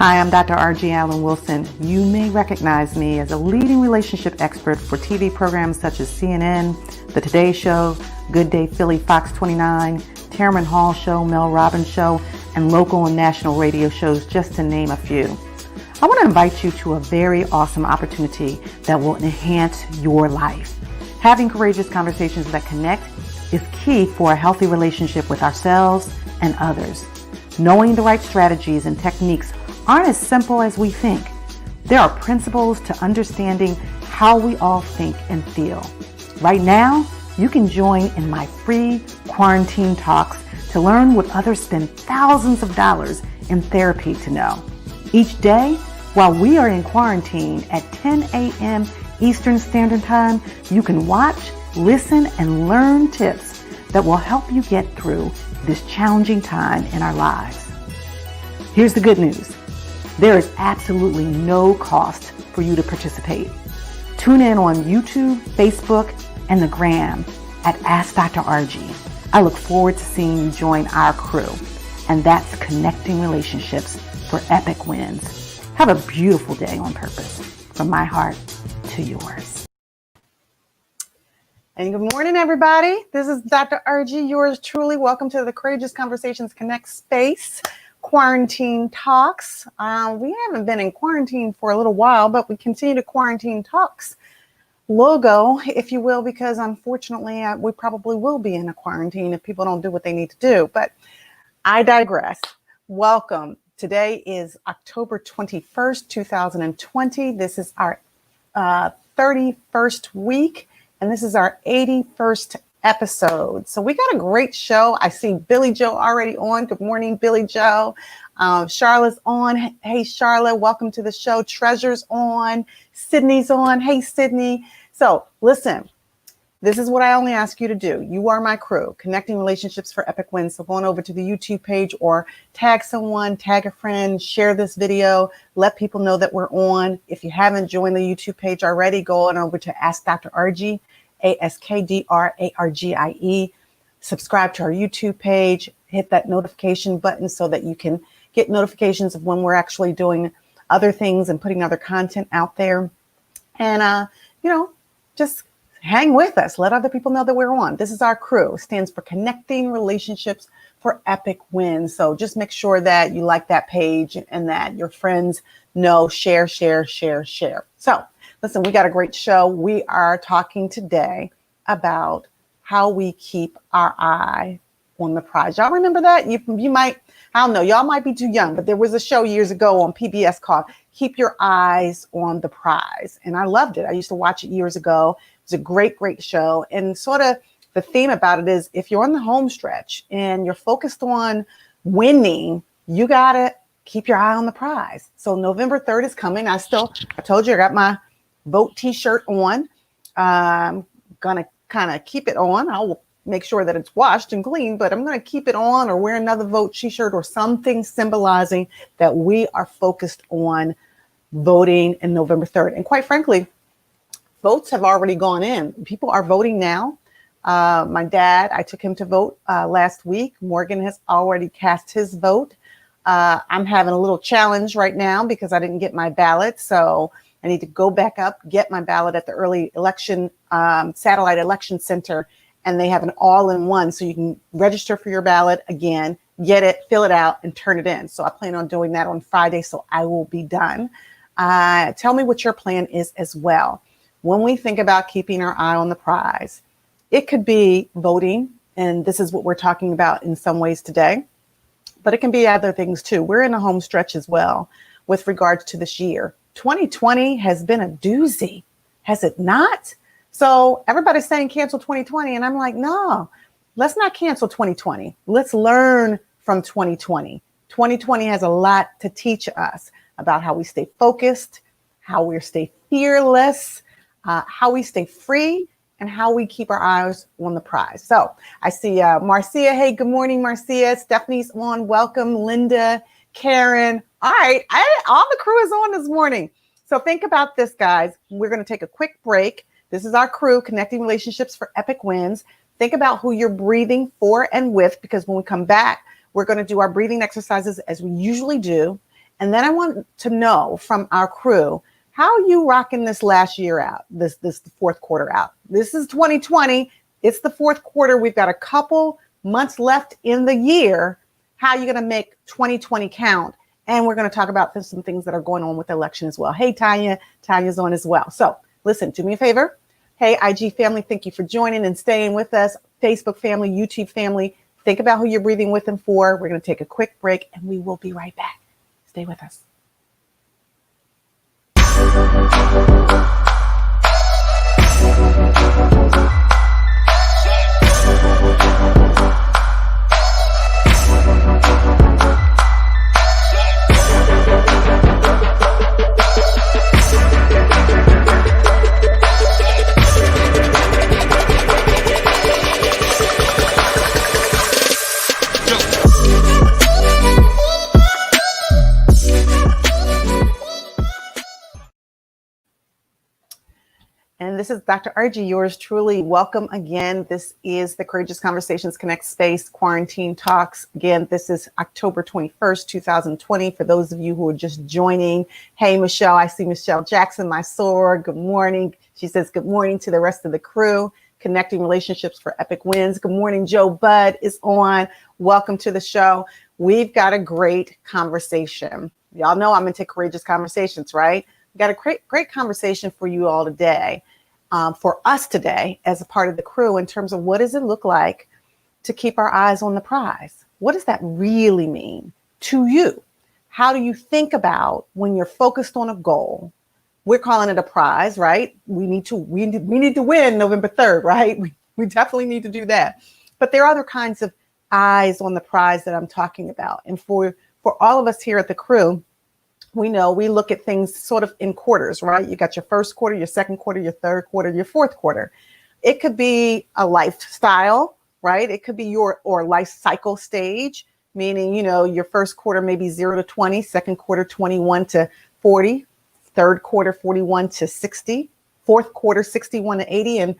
Hi, I'm Dr. R.G. Allen Wilson. You may recognize me as a leading relationship expert for TV programs such as CNN, The Today Show, Good Day Philly, Fox 29, Tamron Hall Show, Mel Robbins Show, and local and national radio shows, just to name a few. I want to invite you to a very awesome opportunity that will enhance your life. Having courageous conversations that connect is key for a healthy relationship with ourselves and others. Knowing the right strategies and techniques aren't as simple as we think. There are principles to understanding how we all think and feel. Right now, you can join in my free quarantine talks to learn what others spend thousands of dollars in therapy to know. Each day, while we are in quarantine at 10 a.m. Eastern Standard Time, you can watch, listen, and learn tips that will help you get through this challenging time in our lives. Here's the good news. There is absolutely no cost for you to participate. Tune in on YouTube, Facebook, and the Gram at Ask Dr. RG. I look forward to seeing you join our crew, and that's connecting relationships for epic wins. Have a beautiful day on purpose, from my heart to yours. And good morning, everybody. This is Dr. RG, yours truly. Welcome to the Courageous Conversations Connect space. Quarantine talks. We haven't been in quarantine for a little while, but we continue to quarantine talks logo, if you will, because unfortunately we probably will be in a quarantine if people don't do what they need to do. But I digress. Welcome. Today is October 21st, 2020. This is our 31st week, and this is our 81st episode. So we got a great show. I see Billy Joe already on. Good morning, Billy Joe. Charlotte's on. Hey, Charlotte, welcome to the show. Treasure's on. Sydney's on. Hey, Sydney. So listen, this is what I only ask you to do. You are my crew, connecting relationships for epic wins. So go on over to the YouTube page or tag someone, tag a friend, share this video, let people know that we're on. If you haven't joined the YouTube page already, go on over to Ask Dr. RG. AskDrArgie. Subscribe to our YouTube page, hit that notification button so that you can get notifications of when we're actually doing other things and putting other content out there. And, just hang with us. Let other people know that we're on. This is our crew. It stands for Connecting Relationships for Epic Wins. So just make sure that you like that page and that your friends know, share. So listen, we got a great show. We are talking today about how we keep our eye on the prize. Y'all remember that? You might, I don't know, y'all might be too young, but there was a show years ago on PBS called Keep Your Eyes on the Prize. And I loved it. I used to watch it years ago. It was a great show. And sort of the theme about it is if you're on the home stretch and you're focused on winning, you got to keep your eye on the prize. So November 3rd is coming. I told you I got my vote t-shirt on. I'm going to kind of keep it on. I'll make sure that it's washed and clean, but I'm going to keep it on or wear another vote t-shirt or something symbolizing that we are focused on voting in November 3rd. And quite frankly, votes have already gone in. People are voting now. My dad, I took him to vote last week. Morgan has already cast his vote. I'm having a little challenge right now because I didn't get my ballot. So I need to go back up, get my ballot at the early election satellite election center. And they have an all-in-one. So you can register for your ballot again, get it, fill it out, and turn it in. So I plan on doing that on Friday. So I will be done. Tell me what your plan is as well. When we think about keeping our eye on the prize, it could be voting. And this is what we're talking about in some ways today. But it can be other things too. We're in a home stretch as well with regards to this year. 2020 has been a doozy, has it not? So everybody's saying cancel 2020. And I'm like, no, let's not cancel 2020. Let's learn from 2020. 2020 has a lot to teach us about how we stay focused, how we stay fearless, how we stay free, and how we keep our eyes on the prize. So I see Marcia. Hey, good morning, Marcia. Stephanie's on. Welcome, Linda, Karen. All right, all the crew is on this morning. So think about this, guys. We're going to take a quick break. This is our crew, Connecting Relationships for Epic Wins. Think about who you're breathing for and with, because when we come back, we're going to do our breathing exercises as we usually do. And then I want to know from our crew, how are you rocking this last year out, this fourth quarter out? This is 2020. It's the fourth quarter. We've got a couple months left in the year. How are you going to make 2020 count? And we're going to talk about some things that are going on with the election as well. Hey, Tanya. Tanya's on as well. So listen, do me a favor. Hey, IG family, thank you for joining and staying with us. Facebook family, YouTube family, think about who you're breathing with and for. We're going to take a quick break and we will be right back. Stay with us. And this is Dr. RG, yours truly. Welcome again. This is the Courageous Conversations Connect Space Quarantine Talks. Again, this is October 21st, 2020. For those of you who are just joining, hey, Michelle, I see Michelle Jackson, my soror. Good morning. She says, good morning to the rest of the crew. Connecting Relationships for Epic Wins. Good morning. Joe Budd is on. Welcome to the show. We've got a great conversation. Y'all know I'm into Courageous Conversations, right? We've got a great conversation for you all today. For us today as a part of the crew in terms of what does it look like to keep our eyes on the prize? What does that really mean to you? How do you think about when you're focused on a goal? We're calling it a prize, right? We need to win November 3rd, right? We definitely need to do that. But there are other kinds of eyes on the prize that I'm talking about. And for all of us here at the crew, we know we look at things sort of in quarters, right? You got your first quarter, your second quarter, your third quarter, your fourth quarter. It could be a lifestyle, right? It could be your life cycle stage, meaning, your first quarter maybe 0 to 20, second quarter 21 to 40, third quarter 41 to 60, fourth quarter 61 to 80, and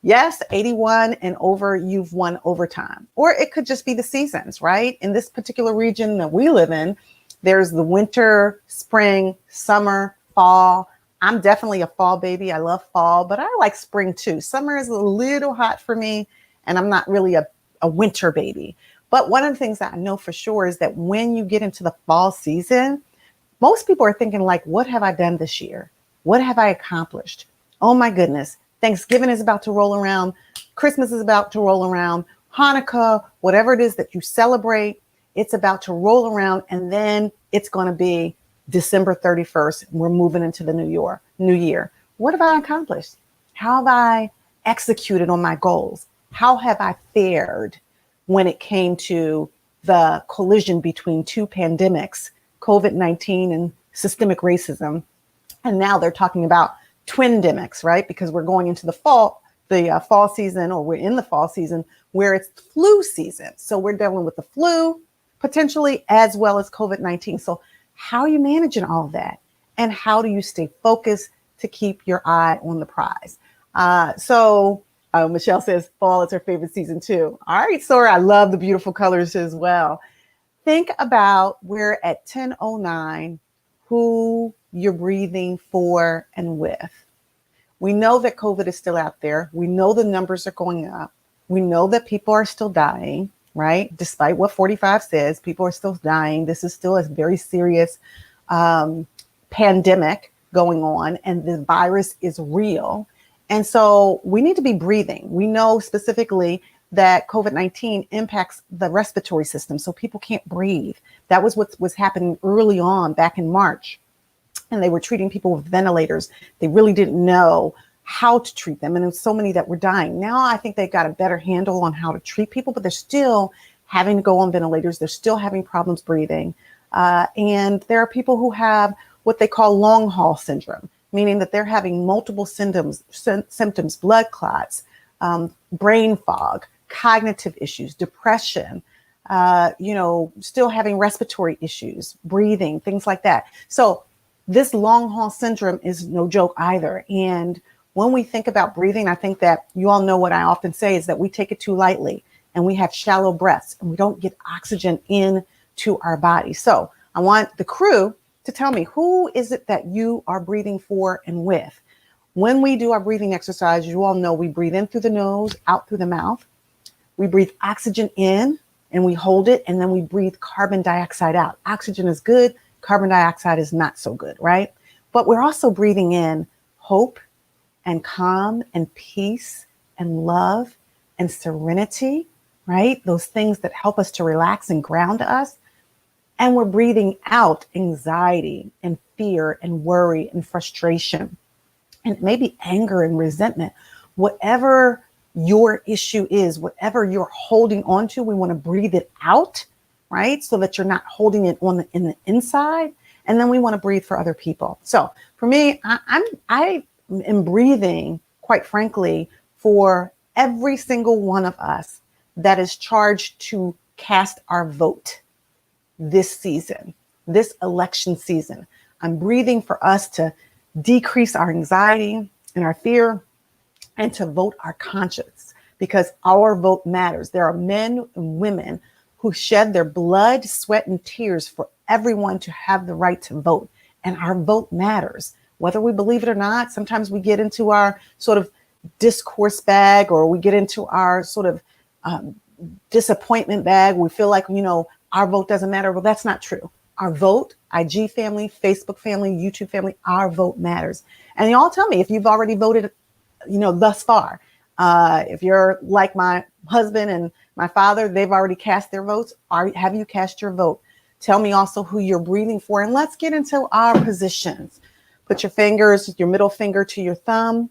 yes, 81 and over, you've won overtime. Or it could just be the seasons, right? In this particular region that we live in, there's the winter, spring, summer, fall. I'm definitely a fall baby. I love fall, but I like spring too. Summer is a little hot for me, and I'm not really a winter baby. But one of the things that I know for sure is that when you get into the fall season, most people are thinking like, what have I done this year? What have I accomplished? Oh my goodness. Thanksgiving is about to roll around. Christmas is about to roll around. Hanukkah, whatever it is that you celebrate, it's about to roll around, and then it's going to be December 31st. We're moving into the new year. What have I accomplished? How have I executed on my goals? How have I fared when it came to the collision between two pandemics, COVID-19 and systemic racism? And now they're talking about twindemics, right? Because we're going into the fall season, or we're in the fall season where it's flu season. So we're dealing with the flu, potentially, as well as COVID-19. So how are you managing all of that? And how do you stay focused to keep your eye on the prize? Michelle says fall is her favorite season too. All right, Sora, I love the beautiful colors as well. Think about, we're at 10:09, who you're breathing for and with. We know that COVID is still out there. We know the numbers are going up. We know that people are still dying. Right? Despite what 45 says, people are still dying. This is still a very serious pandemic going on, and the virus is real. And so we need to be breathing. We know specifically that COVID-19 impacts the respiratory system, so people can't breathe. That was what was happening early on back in March, and they were treating people with ventilators. They really didn't know how to treat them. And there's so many that were dying. Now I think they've got a better handle on how to treat people, but they're still having to go on ventilators. They're still having problems breathing. And there are people who have what they call long haul syndrome, meaning that they're having multiple symptoms, blood clots, brain fog, cognitive issues, depression, still having respiratory issues, breathing, things like that. So this long haul syndrome is no joke either. And when we think about breathing, I think that you all know what I often say is that we take it too lightly, and we have shallow breaths, and we don't get oxygen into our body. So I want the crew to tell me, who is it that you are breathing for and with? When we do our breathing exercise, you all know we breathe in through the nose, out through the mouth. We breathe oxygen in and we hold it, and then we breathe carbon dioxide out. Oxygen is good, carbon dioxide is not so good, right? But we're also breathing in hope and calm and peace and love and serenity, right? Those things that help us to relax and ground us. And we're breathing out anxiety and fear and worry and frustration and maybe anger and resentment. Whatever your issue is, whatever you're holding on to, we want to breathe it out, right? So that you're not holding it in the inside. And then we want to breathe for other people. So for me, I am breathing, quite frankly, for every single one of us that is charged to cast our vote this season, this election season. I'm breathing for us to decrease our anxiety and our fear and to vote our conscience, because our vote matters. There are men and women who shed their blood, sweat, and tears for everyone to have the right to vote. And our vote matters, whether we believe it or not. Sometimes we get into our sort of discourse bag, or we get into our sort of disappointment bag. We feel like, our vote doesn't matter. Well, that's not true. Our vote, IG family, Facebook family, YouTube family, our vote matters. And y'all tell me if you've already voted, thus far. If you're like my husband and my father, they've already cast their votes. Have you cast your vote? Tell me also who you're breathing for. And let's get into our positions. Put your middle finger to your thumb,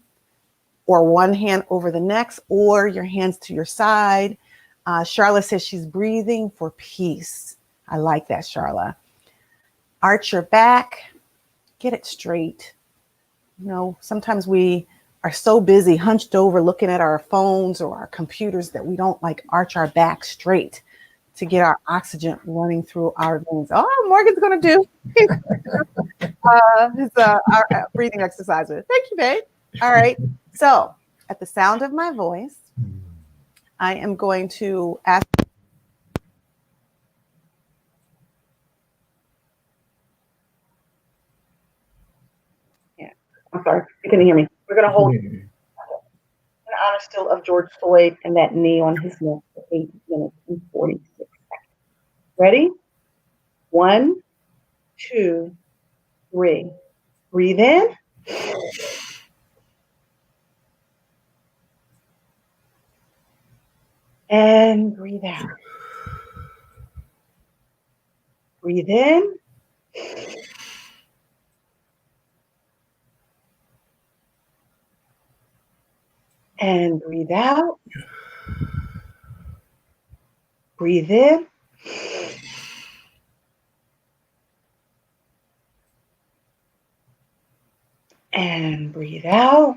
or one hand over the next, or your hands to your side. Charla says she's breathing for peace. I like that, Charla. Arch your back, get it straight. Sometimes we are so busy, hunched over, looking at our phones or our computers, that we don't arch our back straight to get our oxygen running through our veins. Oh, Morgan's going to do his our breathing exercises. Thank you, babe. All right. So at the sound of my voice, I am going to ask. Yeah, I'm sorry. You can hear me. We're going to hold in honor still of George Floyd and that knee on his neck for 8 minutes and 46 seconds. Ready? 1, 2, 3. Breathe in. And breathe out. Breathe in. And breathe out. Breathe in. And breathe out.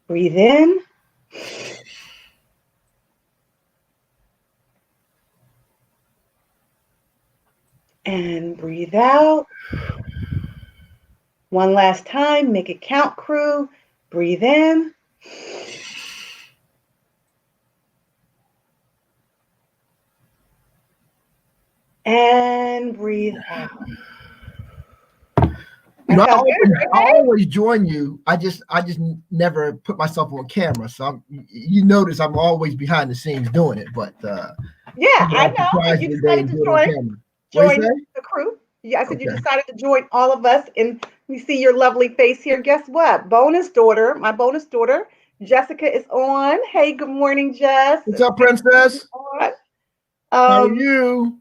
Breathe in. And breathe out. One last time, make it count, crew. Breathe in. And breathe out. I always join you. I just never put myself on camera. So you notice I'm always behind the scenes doing it. But yeah, I know. You decided to join the crew. Yeah, I said you decided to join all of us, and we see your lovely face here. Guess what? My bonus daughter, Jessica, is on. Hey, good morning, Jess. What's up, princess? How are you?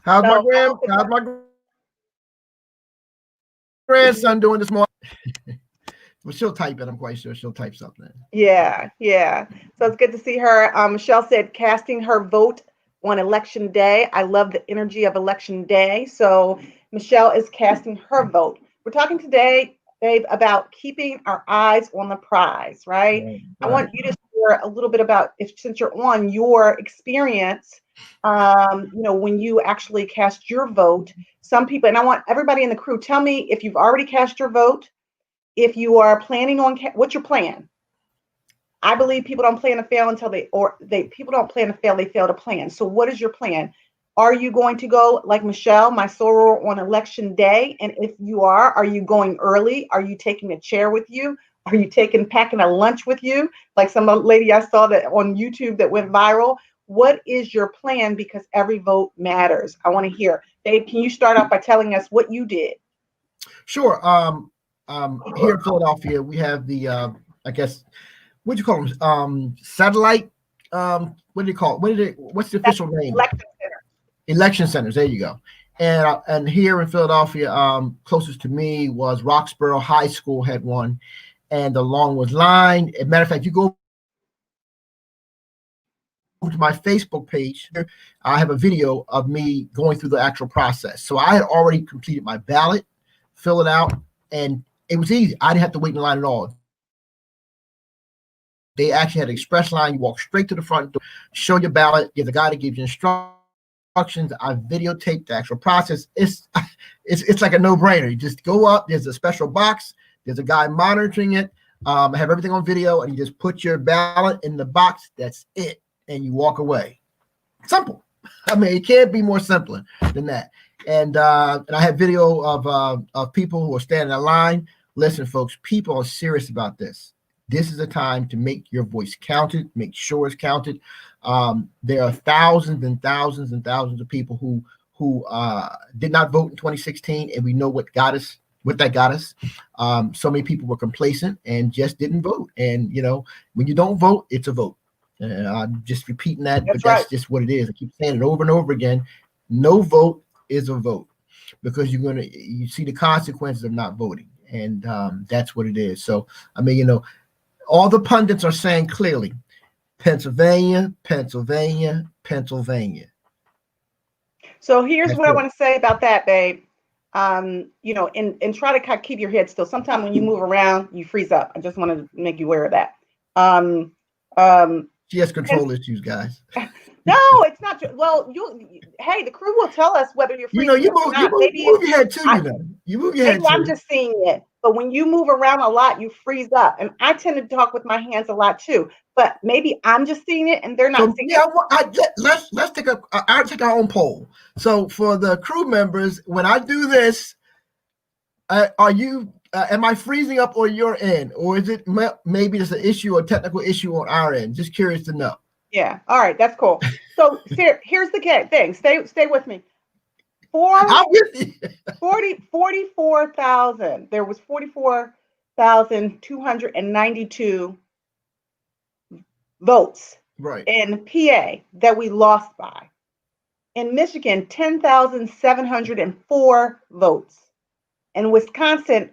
How's my grandson doing this morning? Well, she'll type it. I'm quite sure she'll type something. Yeah. So it's good to see her. Michelle said casting her vote on election day. I love the energy of election day. So Michelle is casting her vote. We're talking today, babe, about keeping our eyes on the prize, right? I want you to share a little bit about, since you're on, your experience, when you actually cast your vote. Some people, and I want everybody in the crew, tell me if you've already cast your vote, if you are planning on, what's your plan? I believe people don't plan to fail until people don't plan to fail, they fail to plan. So what is your plan? Are you going to go like Michelle, my soror, on election day? And if you are you going early? Are you taking a chair with you? Are you packing a lunch with you? Like some lady I saw that on YouTube that went viral. What is your plan? Because every vote matters. I want to hear. Dave, can you start off by telling us what you did? Sure. Here in Philadelphia, we have the I guess what do you call them? Satellite. What do you call it? What's the official name? Election center. Election centers. There you go. And here in Philadelphia, closest to me was Roxborough High School had one, and the long was line. As a matter of fact, you go to my Facebook page, I have a video of me going through the actual process. So I had already completed my ballot, fill it out, and it was easy. I didn't have to wait in line at all. They actually had an express line. You walk straight to the front door, show your ballot, there's a guy that gives you instructions. I videotaped the actual process. It's like a no-brainer. You just go up, there's a special box, there's a guy monitoring it. I have everything on video, and you just put your ballot in the box. That's it. And you walk away. Simple. I mean, it can't be more simpler than that. And I have video of people who are standing in line. Listen, folks, people are serious about this. This is a time to make your voice counted, make sure it's counted. There are thousands and thousands and thousands of people who did not vote in 2016, and we know what that got us. So many people were complacent and just didn't vote. And when you don't vote, it's a vote. I'm just repeating that, but that's just what it is. I keep saying it over and over again. No vote is a vote, because you see the consequences of not voting, and that's what it is. So I mean, all the pundits are saying clearly, Pennsylvania, Pennsylvania, Pennsylvania. So here's what I want to say about that, babe. And try to keep your head still. Sometimes when you move around, you freeze up. I just want to make you aware of that. She has control issues, guys. No, it's not. Well, hey, the crew will tell us whether you're freezing you move your head too. You move your head too. I'm just seeing it. But when you move around a lot, you freeze up. And I tend to talk with my hands a lot too. But maybe I'm just seeing it and they're not seeing it. Let's take I'll take our own poll. So for the crew members, when I do this, am I freezing up or you're in? Or is it maybe it's an issue or technical issue on our end? Just curious to know. Yeah. All right. That's cool. So here's the thing. Stay with me. 44,000. There was 44,292 votes in PA that we lost by. In Michigan, 10,704 votes. In Wisconsin,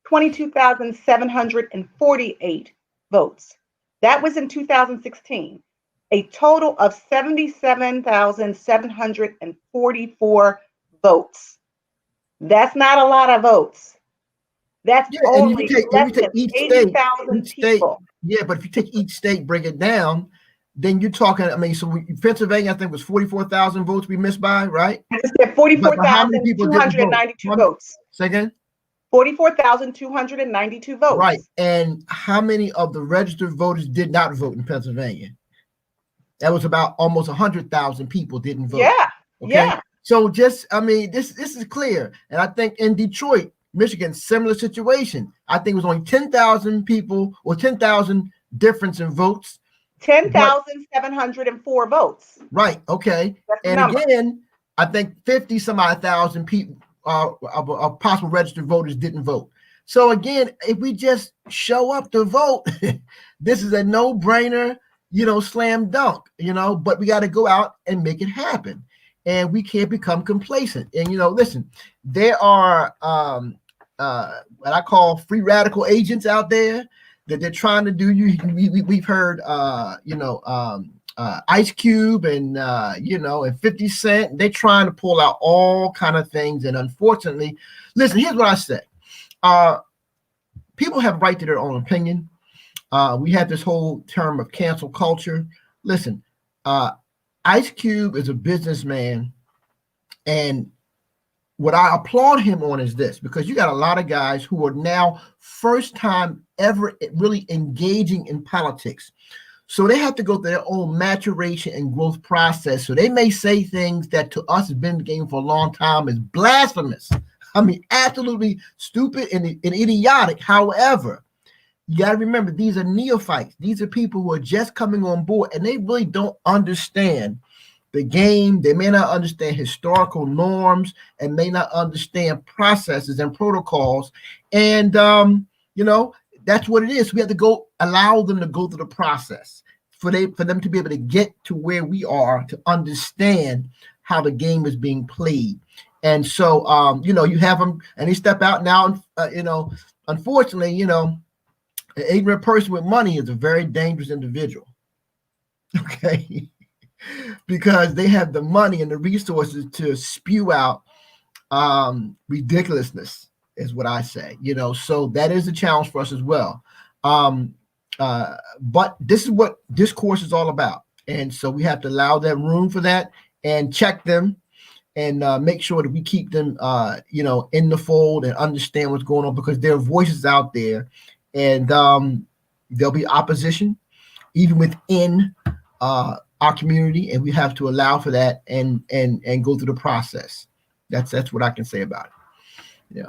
22,748 votes. That was in 2016. A total of 77,744 votes. That's not a lot of votes. That's only less than 80,000 people. Yeah, but if you take each state, break it down, then you're talking, so Pennsylvania, I think, was 44,000 votes we missed by, right? I said 44,292 votes. Say again? 44,292 votes. Right. And how many of the registered voters did not vote in Pennsylvania? That was about almost 100,000 people didn't vote. Yeah. Okay? Yeah. So this is clear. And I think in Detroit, Michigan, similar situation. I think it was only 10,000 people or 10,000 difference in votes. 10,704 votes. Right. Okay. And again, I think 50 some odd thousand people of possible registered voters didn't vote. So again, if we just show up to vote, this is a no-brainer, slam dunk, but we got to go out and make it happen. And we can't become complacent. And, listen, there are what I call free radical agents out there that they're trying to do. We've heard, Ice Cube and, and 50 Cent. They're trying to pull out all kind of things. And unfortunately, listen, here's what I say. People have a right to their own opinion. We have this whole term of cancel culture. Listen, Ice Cube is a businessman, and what I applaud him on is this, because you got a lot of guys who are now first time ever really engaging in politics. So they have to go through their own maturation and growth process. So they may say things that to us has been in the game for a long time is blasphemous. I mean, absolutely stupid and idiotic. However, you got to remember, these are neophytes. These are people who are just coming on board, and they really don't understand the game. They may not understand historical norms and may not understand processes and protocols. And, that's what it is. We have to allow them to go through the process for them to be able to get to where we are, to understand how the game is being played. And so, you have them and they step out now, unfortunately, an ignorant person with money is a very dangerous individual. Okay. Because they have the money and the resources to spew out ridiculousness, is what I say. So that is a challenge for us as well. But this is what this course is all about, and so we have to allow them room for that and check them and make sure that we keep them, in the fold and understand what's going on, because there are voices out there, and there'll be opposition even within our community, and we have to allow for that and go through the process. That's what I can say about it.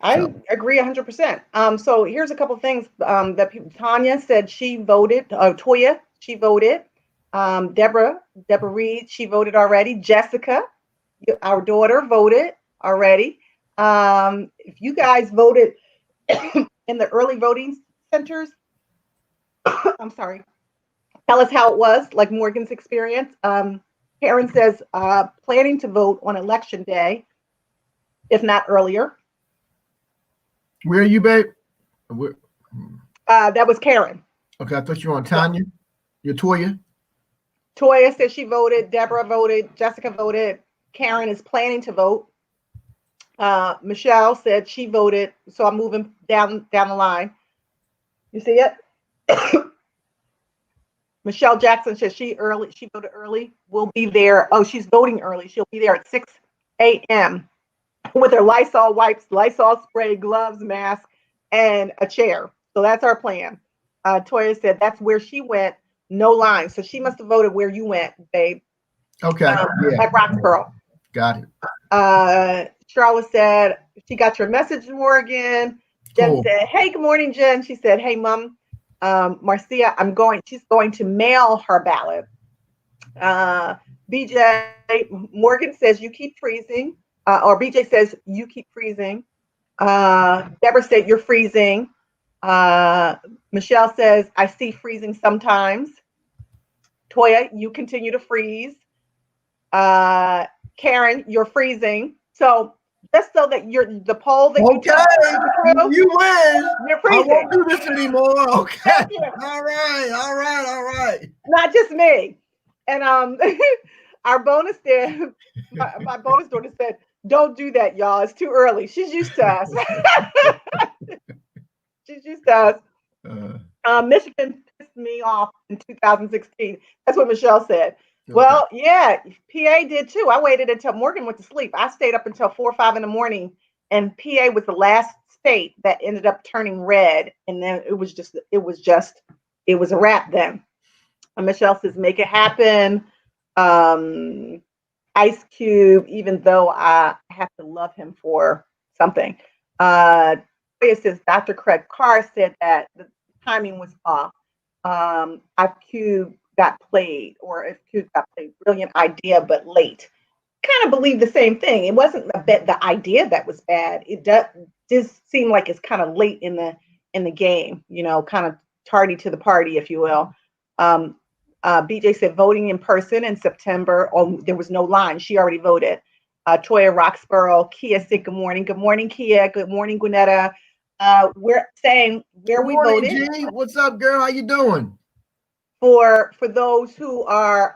I agree 100%. So here's a couple of things that Tanya said she voted. Toya, she voted. Deborah Reed, she voted already. Jessica, our daughter, voted already. If you guys voted in the early voting centers, I'm sorry, tell us how it was, like Morgan's experience. Karen says, planning to vote on election day, if not earlier. Where are you, babe? That was Karen. Okay, I thought you were on Tanya. You're Toya. Toya said she voted. Deborah voted. Jessica voted. Karen is planning to vote. Michelle said she voted. So I'm moving down the line. You see it? Michelle Jackson says she voted early. We'll be there. Oh, she's voting early. She'll be there at 6 a.m. with her Lysol wipes, Lysol spray, gloves, mask, and a chair. So that's our plan. Toya said that's where she went. No line. So she must have voted where you went, babe. Okay. At Roxborough. Got it. Charlotte said she got your message, Morgan. Jen said, hey, good morning, Jen. She said, hey, Mom. Marcia, she's going to mail her ballot. BJ, Morgan says you keep freezing. Or BJ says you keep freezing. Deborah said you're freezing. Michelle says I see freezing sometimes. Toya, you continue to freeze. Karen, you're freezing. So just so that the poll that you win. You're freezing. I won't do this anymore. Okay. All right. Not just me. And our bonus there, my bonus daughter said, don't do that, y'all. It's too early. She's used to us. She's used to us. Michigan pissed me off in 2016. That's what Michelle said. Okay. Well, yeah, PA did too. I waited until Morgan went to sleep. I stayed up until 4 or 5 in the morning, and PA was the last state that ended up turning red. And then it was a wrap then. And Michelle says, make it happen. Ice Cube, even though I have to love him for something. It says Dr. Craig Carr said that the timing was off. If Cube got played, brilliant idea, but late. Kind of believe the same thing. It wasn't the idea that was bad. It does seem like it's kind of late in the game, kind of tardy to the party, if you will. BJ said voting in person in September. Oh, there was no line. She already voted. Toya Roxborough. Kia said good morning. Good morning, Kia. Good morning, Gwinnetta. We're saying where we voted. G. What's up, girl? How you doing? For those who are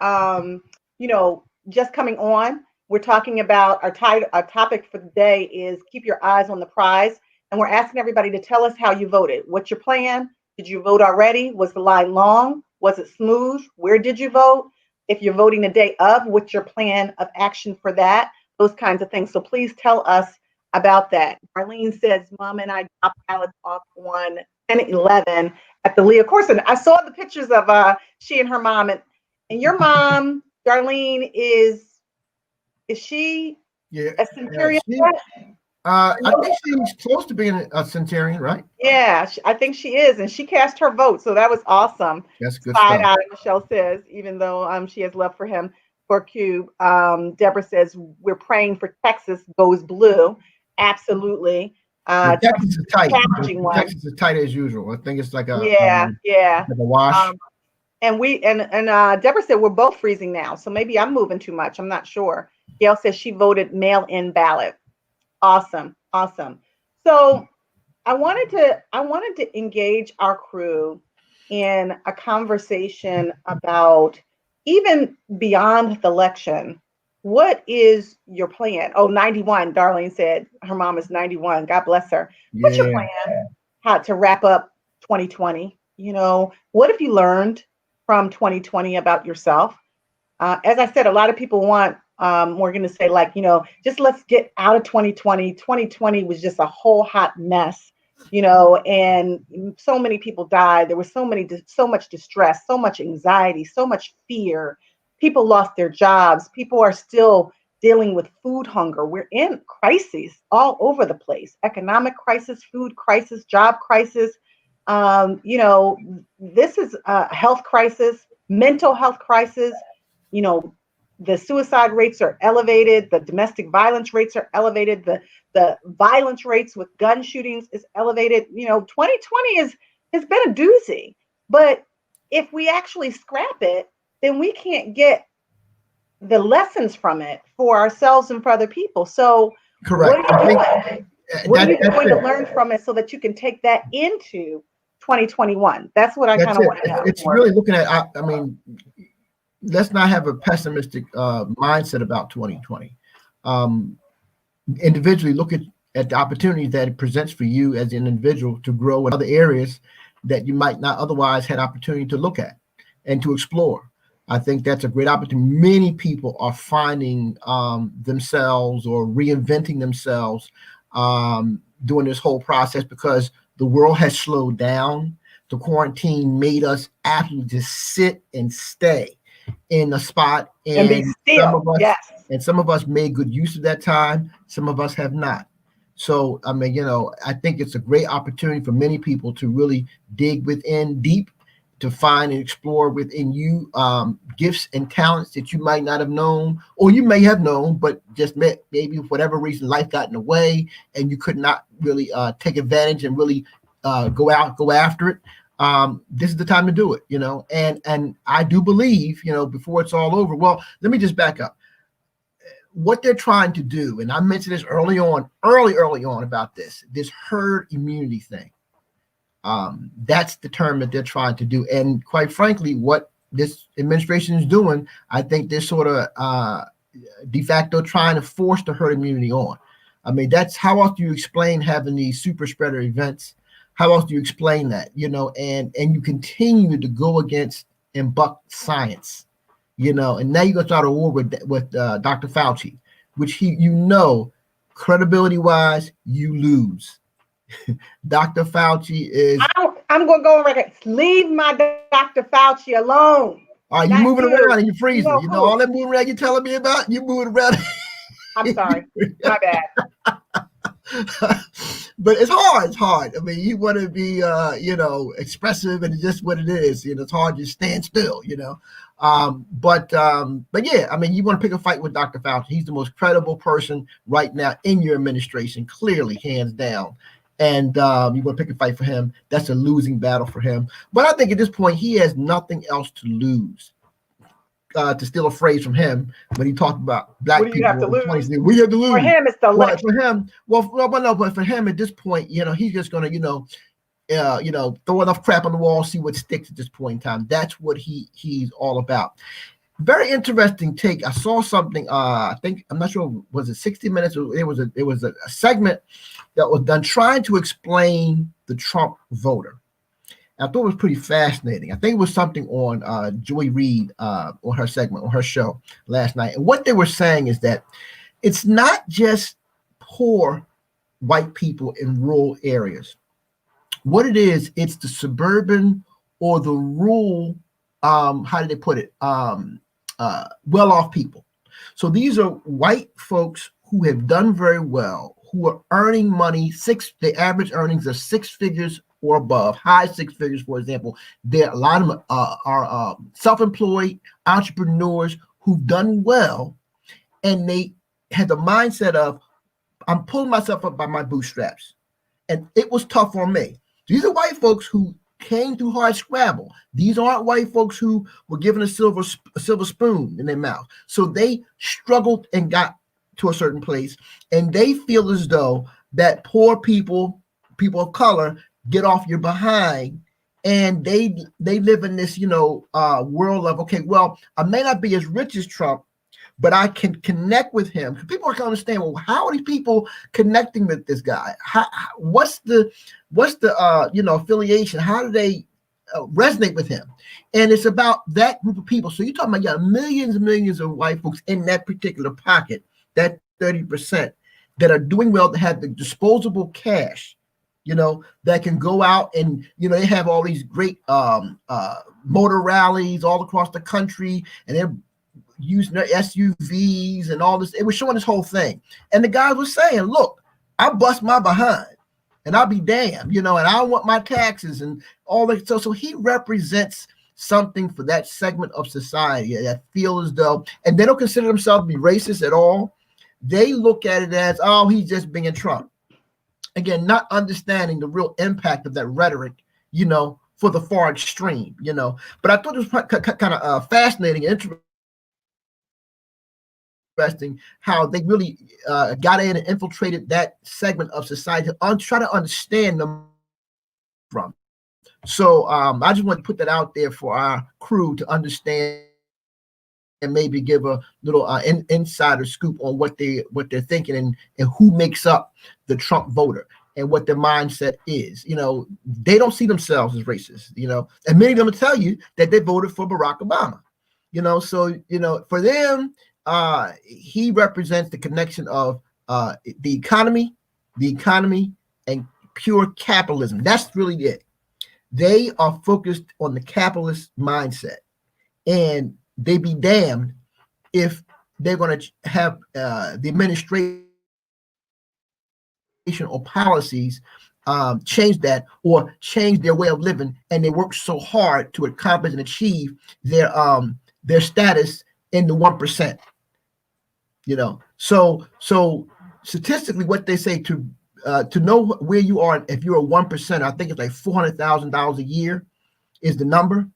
just coming on, we're talking about our topic for the day is keep your eyes on the prize, and we're asking everybody to tell us how you voted. What's your plan? Did you vote already? Was the line long? Was it smooth? Where did you vote? If you're voting the day of, what's your plan of action for that? Those kinds of things. So please tell us about that. Marlene says, Mom and I dropped ballots off on and 11 at the Leah Corson. I saw the pictures of she and her mom, and your mom, Darlene, is she Yeah. a Centurion? I think she's close to being a Centurion, right? Yeah, I think she is, and she cast her vote, so that was awesome. That's good Side stuff. eye, Michelle says, even though she has love for him for Cube. Deborah says we're praying for Texas goes blue. Absolutely. Texas is tight. Challenging one. Texas is tight as usual. I think it's like a yeah. like a wash. And Deborah said we're both freezing now, so maybe I'm moving too much. I'm not sure. Gail says she voted mail-in ballot. Awesome. So I wanted to engage our crew in a conversation about, even beyond the election, what is your plan? Oh, 91. Darlene said her mom is 91. God bless her. What's your plan? How to wrap up 2020? What have you learned from 2020 about yourself? As I said, a lot of people want Morgan to say, just let's get out of 2020. 2020 was just a whole hot mess, and so many people died. There was so much distress, so much anxiety, so much fear. People lost their jobs. People are still dealing with food hunger. We're in crises all over the place: economic crisis, food crisis, job crisis. This is a health crisis, mental health crisis. The suicide rates are elevated. The domestic violence rates are elevated. The violence rates with gun shootings is elevated. 2020 has been a doozy. But if we actually scrap it, then we can't get the lessons from it for ourselves and for other people. So correct. What are you going to learn from it so that you can take that into 2021? That's what I kind of want to know. It's really looking at, let's not have a pessimistic mindset about 2020. Individually, look at the opportunities that it presents for you as an individual to grow in other areas that you might not otherwise had opportunity to look at and to explore. I think that's a great opportunity. Many people are finding themselves or reinventing themselves during this whole process because the world has slowed down. The quarantine made us absolutely just sit and stay in a spot, and be still. Some of us made good use of that time. Some of us have not. So I think it's a great opportunity for many people to really dig within deep, to find and explore within you gifts and talents that you might not have known, or you may have known, but just maybe for whatever reason life got in the way and you could not really take advantage and really go after it. This is the time to do it, and I do believe, before it's all over. Well, let me just back up. What they're trying to do, and I mentioned this early on about this herd immunity thing. That's the term that they're trying to do. And quite frankly, what this administration is doing, I think they're sort of de facto trying to force the herd immunity on. That's how else do you explain having these super spreader events? How else do you explain that? And you continue to go against and buck science, and now you're going to start a war with Dr. Fauci, which credibility wise, you lose. Dr. Fauci is. I'm going to go on record. Leave my Dr. Fauci alone. Are you moving around and you're freezing? All that moving around you're telling me about? You moving around. I'm sorry. My bad. But it's hard. You want to be, expressive, and it's just what it is. It's hard to stand still, But yeah, you want to pick a fight with Dr. Fauci. He's the most credible person right now in your administration, clearly, hands down. And you want to pick a fight for him. That's a losing battle for him. But I think at this point, he has nothing else to lose. To steal a phrase from him, when he talked about black people. We have to lose. We have to lose. For him, it's the election. But for him at this point, he's just going to, throw enough crap on the wall, see what sticks at this point in time. That's what he's all about. Very interesting take. I saw something. I think, I'm not sure, was it 60 Minutes? It was a segment that was done trying to explain the Trump voter. I thought it was pretty fascinating. I think it was something on Joy Reid on her segment, on her show last night. And what they were saying is that it's not just poor white people in rural areas What it is, it's the suburban or the rural, how do they put it? Well-off people. So these are white folks who have done very well, who are earning money. The average earnings are 6 figures or above, high 6 figures, for example. A lot of them are self-employed entrepreneurs who've done well, and they had the mindset of, I'm pulling myself up by my bootstraps. And it was tough on me. These are white folks who came through hard scrabble. These aren't white folks who were given a silver spoon in their mouth. So they struggled and got to a certain place, and they feel as though that poor people of color, get off your behind, and they live in this world of, okay, well, I may not be as rich as Trump, but I can connect with him. People can understand, well, how are these people connecting with this guy? What's the affiliation? How do they resonate with him? And it's about that group of people. So you're talking about millions and millions of white folks in that particular pocket, that 30% that are doing well, that have the disposable cash, that can go out and, they have all these great motor rallies all across the country, and they're using their SUVs and all this. It was showing this whole thing. And the guy was saying, look, I bust my behind and I'll be damned, and I don't want my taxes and all that. So he represents something for that segment of society that feel as though, and they don't consider themselves to be racist at all. They look at it as, oh, he's just being Trump. Again, not understanding the real impact of that rhetoric, for the far extreme, But I thought it was kind of fascinating and interesting how they really got in and infiltrated that segment of society to try to understand them from. So I just want to put that out there for our crew to understand and maybe give a little insider scoop on what they're thinking and who makes up the Trump voter and what their mindset is. They don't see themselves as racist, and many of them will tell you that they voted for Barack Obama, so, for them, he represents the connection of the economy and pure capitalism. That's really it. They are focused on the capitalist mindset, and they be damned if they're going to have the administration or policies change that or change their way of living, and they work so hard to accomplish and achieve their status in the 1%. So statistically, what they say to know where you are, if you're a 1%, I think it's like $400,000 a year is the number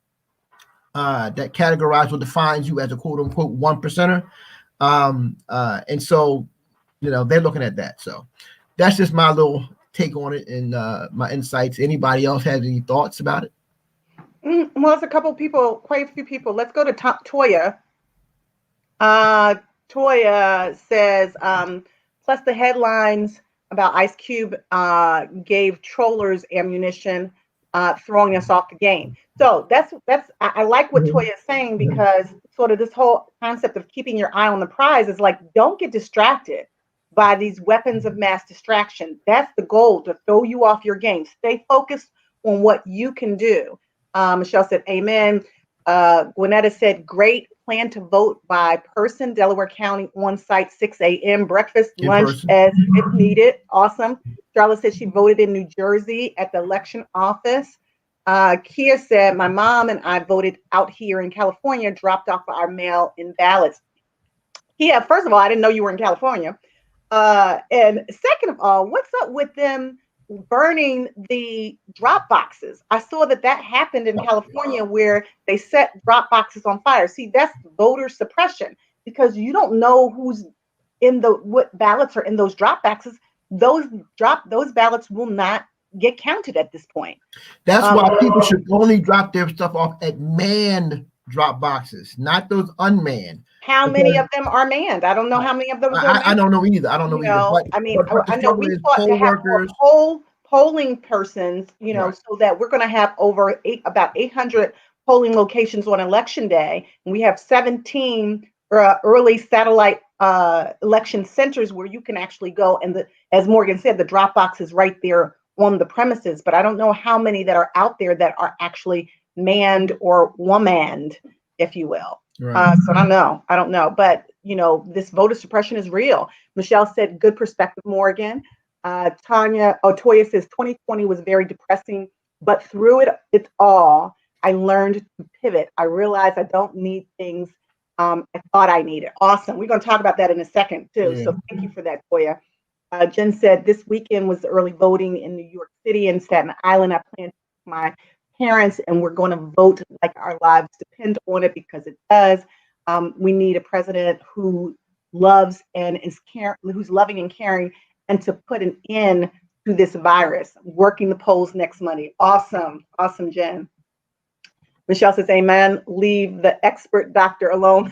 that categorizes or defines you as a quote unquote 1%er. And so, they're looking at that. So that's just my little take on it and my insights. Anybody else has any thoughts about it? Well, it's quite a few people. Let's go to Toya. Toya says, plus the headlines about Ice Cube gave trollers ammunition, throwing us off the game. So I like what Toya is saying, because sort of this whole concept of keeping your eye on the prize is like, don't get distracted by these weapons of mass distraction. That's the goal, to throw you off your game. Stay focused on what you can do. Michelle said, amen. Gwinnetta said, great. Plan to vote by person, Delaware County on site, 6 a.m. Breakfast, lunch as if needed. Awesome. Charlotte said she voted in New Jersey at the election office. Kia said, my mom and I voted out here in California, dropped off our mail-in ballots. Kia, first of all, I didn't know you were in California. And second of all, what's up with them burning the drop boxes? I saw that happened in California, where they set drop boxes on fire. See, that's voter suppression, because you don't know who's in what ballots are in those drop boxes. Those ballots will not get counted at this point. That's why people should only drop their stuff off at manned drop boxes, not those unmanned. How many of them are manned? I don't know how many of those are manned. I don't know either. I know we fought to have more polling persons, right, so that we're going to have about 800 polling locations on election day. And we have 17 early satellite election centers where you can actually go. And as Morgan said, the drop box is right there on the premises, but I don't know how many that are out there that are actually manned or womaned, if you will. Right. So I don't know, but this voter suppression is real. Michelle said, good perspective, Morgan. Toya says 2020 was very depressing, but through it all, I learned to pivot. I realized I don't need things I thought I needed. Awesome. We're going to talk about that in a second too. Yeah. So thank you for that, Toya. Jen said this weekend was early voting in New York City and Staten Island. I plan to take my parents and we're going to vote like our lives depend on it, because it does. We need a president who loves and is caring, who's loving and caring, and to put an end to this virus. Working the polls next Monday. Awesome. Awesome, Jen. Michelle says, amen. Leave the expert doctor alone.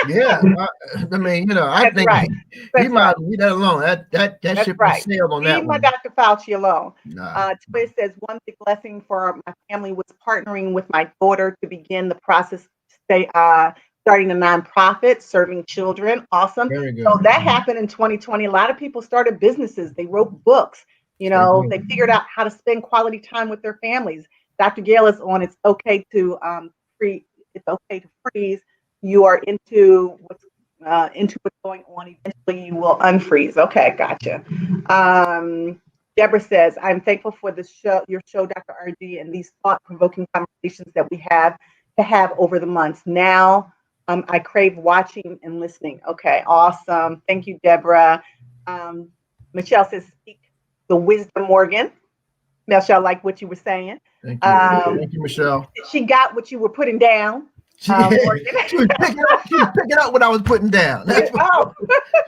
Yeah, I mean, I That's think right. he might leave that alone. That That's ship right. sailed on Leave that my one. Dr. Fauci alone. Nah. Toya says, one big blessing for my family was partnering with my daughter to begin the process, starting a nonprofit, serving children. Awesome. Very good. So that happened in 2020. A lot of people started businesses. They wrote books. They figured out how to spend quality time with their families. Dr. Gale is on. It's okay to freeze. You are into what's going on. Eventually, you will unfreeze. Okay, gotcha. Deborah says, "I'm thankful for the show, your show, Dr. RG, and these thought-provoking conversations that we have to have over the months. Now, I crave watching and listening." Okay, awesome. Thank you, Deborah. Michelle says, "Speak the wisdom, Morgan." Michelle, like what you were saying. Thank you. Thank you, Michelle. She got what you were putting down. She was picking up what I was putting down. She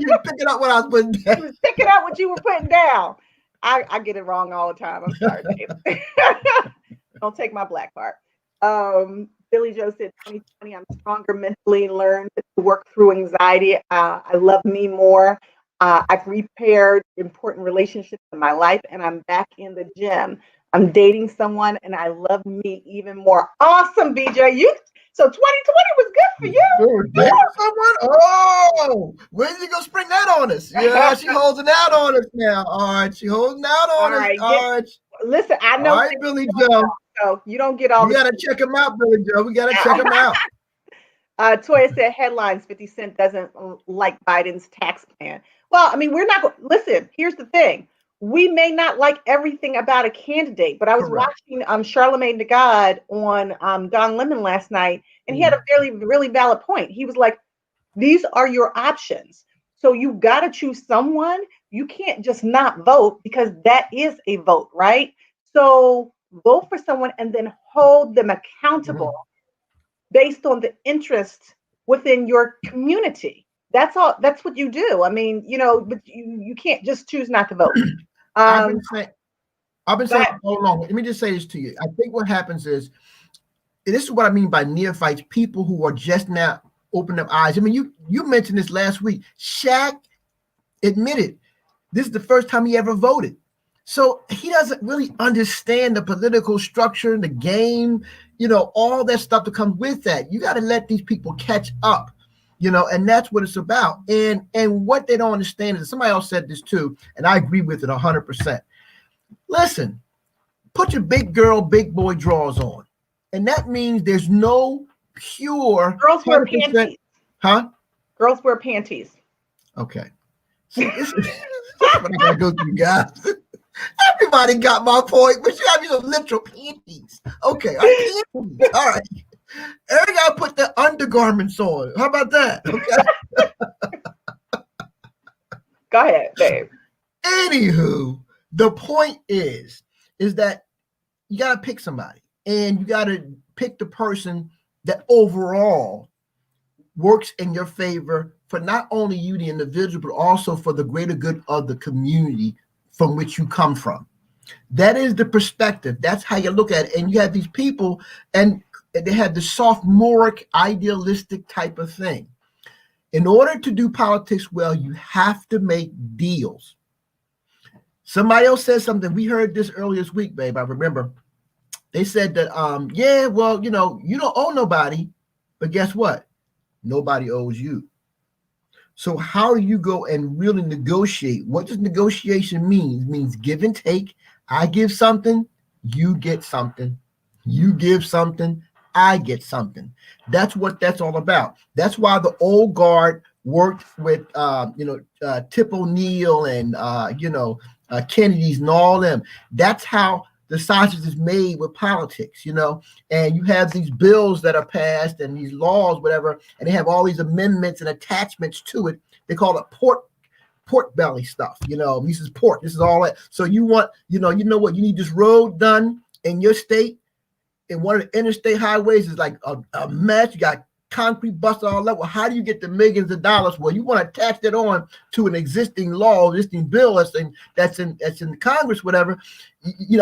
was picking up what I was putting down. She was picking up what you were putting down. I get it wrong all the time. I'm sorry, babe. Don't take my black part. Billy Joe said, 2020, I'm stronger mentally, learned to work through anxiety. I love me more. I've repaired important relationships in my life, and I'm back in the gym. I'm dating someone, and I love me even more. Awesome, BJ. So 2020 was good for you. Dating someone? Oh, when you gonna spring that on us? Yeah, she holding out on us now. All right, she holding out on us. All right. Listen, I know. All right, Billy Joe. So you don't get all. We gotta check him out, Billy Joe. We gotta check him out. Toya said headlines: 50 Cent doesn't like Biden's tax plan. Well, I mean, we're not. Listen, here's the thing: we may not like everything about a candidate, but I was watching Charlamagne tha God on Don Lemon last night, and he had a really valid point. He was like, "These are your options, so you got to choose someone. You can't just not vote, because that is a vote, right? So vote for someone and then hold them accountable based on the interest within your community. That's all. That's what you do. I mean, but you can't just choose not to vote." I've been saying all along. Let me just say this to you. I think what happens is, this is what I mean by neophytes, people who are just now opening up eyes. I mean, you mentioned this last week. Shaq admitted this is the first time he ever voted. So he doesn't really understand the political structure, the game, all that stuff that comes with that. You got to let these people catch up, and that's what it's about. And what they don't understand is, somebody else said this too, and I agree with it 100%. Listen, put your big girl, big boy drawers on. And that means there's no pure. Girls wear panties. Huh? Girls wear panties. Okay. See, this is what I gotta go through, guys. Everybody got my point, but you have your literal panties. Okay, all right. Everybody gotta put the undergarments on. How about that? Okay. Go ahead, babe. Anywho, the point is that you gotta pick somebody, and you gotta pick the person that overall works in your favor for not only you, the individual, but also for the greater good of the community from which you come from. That is the perspective. That's how you look at it. And you have these people, and they have the sophomoric, idealistic type of thing. In order to do politics well, you have to make deals. Somebody else said something. We heard this earlier this week, babe. I remember. They said that, yeah, well, you don't owe nobody, but guess what? Nobody owes you. So how do you go and really negotiate? What does negotiation mean? It means give and take. I give something, you get something. You give something, I get something. That's what that's all about. That's why the old guard worked with, Tip O'Neill and, Kennedy's and all them. That's how the sausage is made with politics, and you have these bills that are passed and these laws, whatever, and they have all these amendments and attachments to it. They call it pork belly stuff. This is pork. This is all that. So you want, you know what? You need this road done in your state. And one of the interstate highways is like a mess. You got concrete busted all that. Well, how do you get the millions of dollars? Well, you want to attach that on to an existing law, existing bill that's in Congress, whatever. You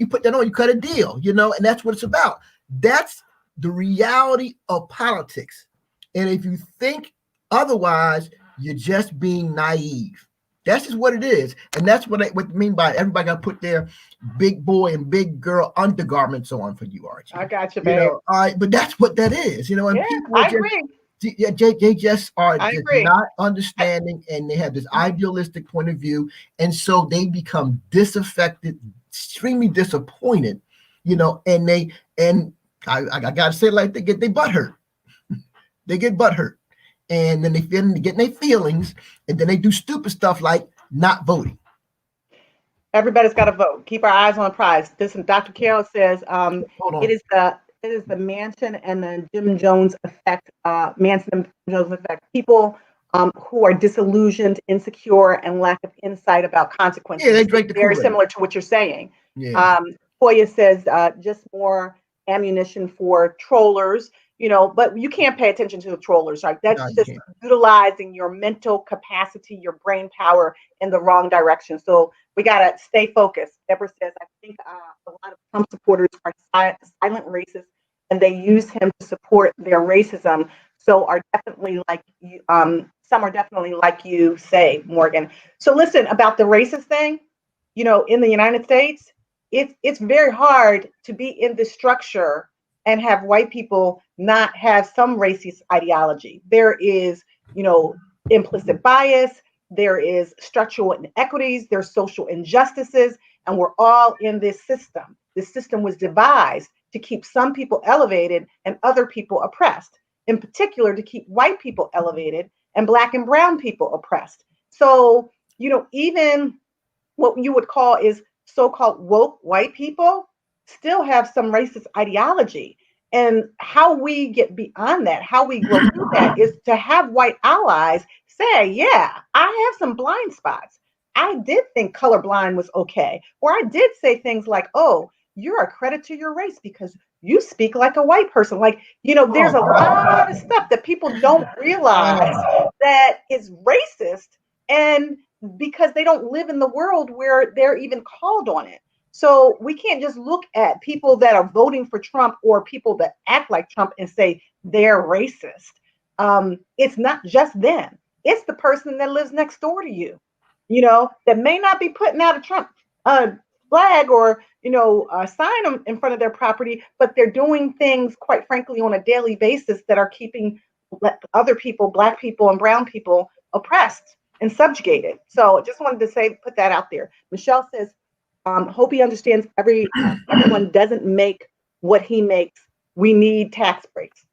put that on, you cut a deal, and that's what it's about. That's the reality of politics. And if you think otherwise, you're just being naive. That's just what it is. And that's what I mean by everybody got to put their big boy and big girl undergarments on for you, Archie. I got you, babe. All right, but that's what that is, and yeah, people I agree. they just are I just agree. not understanding, and they have this idealistic point of view, and so they become disaffected, extremely disappointed, and I gotta say it like they get their butt hurt. They get butt hurt. And then they get their feelings, and then they do stupid stuff like not voting. Everybody's got to vote. Keep our eyes on the prize. Listen, Dr. Carroll says it is the Manson and the Jim Jones effect. Manson and Jim Jones effect. People who are disillusioned, insecure, and lack of insight about consequences. Yeah, they drink the very Kool-Aid. similar to what you're saying. Yeah. Hoya says just more ammunition for trollers. But you can't pay attention to the trollers, right? That's just utilizing your mental capacity, your brain power in the wrong direction. So we got to stay focused. Deborah says, I think a lot of Trump supporters are silent racists, and they use him to support their racism. So are definitely like you, some are definitely like you say, Morgan. So listen, about the racist thing, in the United States, it's very hard to be in this structure and have white people not have some racist ideology. There is, implicit bias, there is structural inequities, there's social injustices, and we're all in this system. This system was devised to keep some people elevated and other people oppressed, in particular to keep white people elevated and Black and brown people oppressed. So, even what you would call is so-called woke white people still have some racist ideology. And how we get beyond that, how we grow through that, is to have white allies say, yeah, I have some blind spots. I did think colorblind was okay. Or I did say things like, oh, you're a credit to your race because you speak like a white person. Like, there's a lot of stuff that people don't realize that is racist, and because they don't live in the world where they're even called on it. So we can't just look at people that are voting for Trump or people that act like Trump and say they're racist. It's not just them. It's the person that lives next door to you, that may not be putting out a Trump flag or, a sign in front of their property, but they're doing things, quite frankly, on a daily basis that are keeping other people, Black people and brown people, oppressed and subjugated. So just wanted to put that out there. Michelle says, hope he understands everyone doesn't make what he makes. We need tax breaks.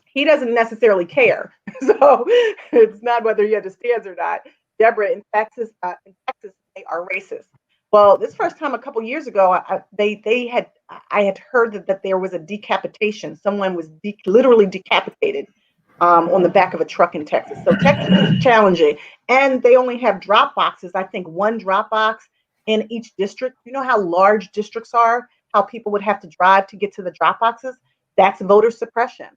He doesn't necessarily care. So it's not whether he understands or not. Deborah, in Texas, they are racist. Well, this first time a couple years ago, I had heard that there was a decapitation. Someone was literally decapitated on the back of a truck in Texas. So Texas is challenging. And they only have drop boxes. I think one drop box in each district. You know how large districts are, how people would have to drive to get to the drop boxes? That's voter suppression.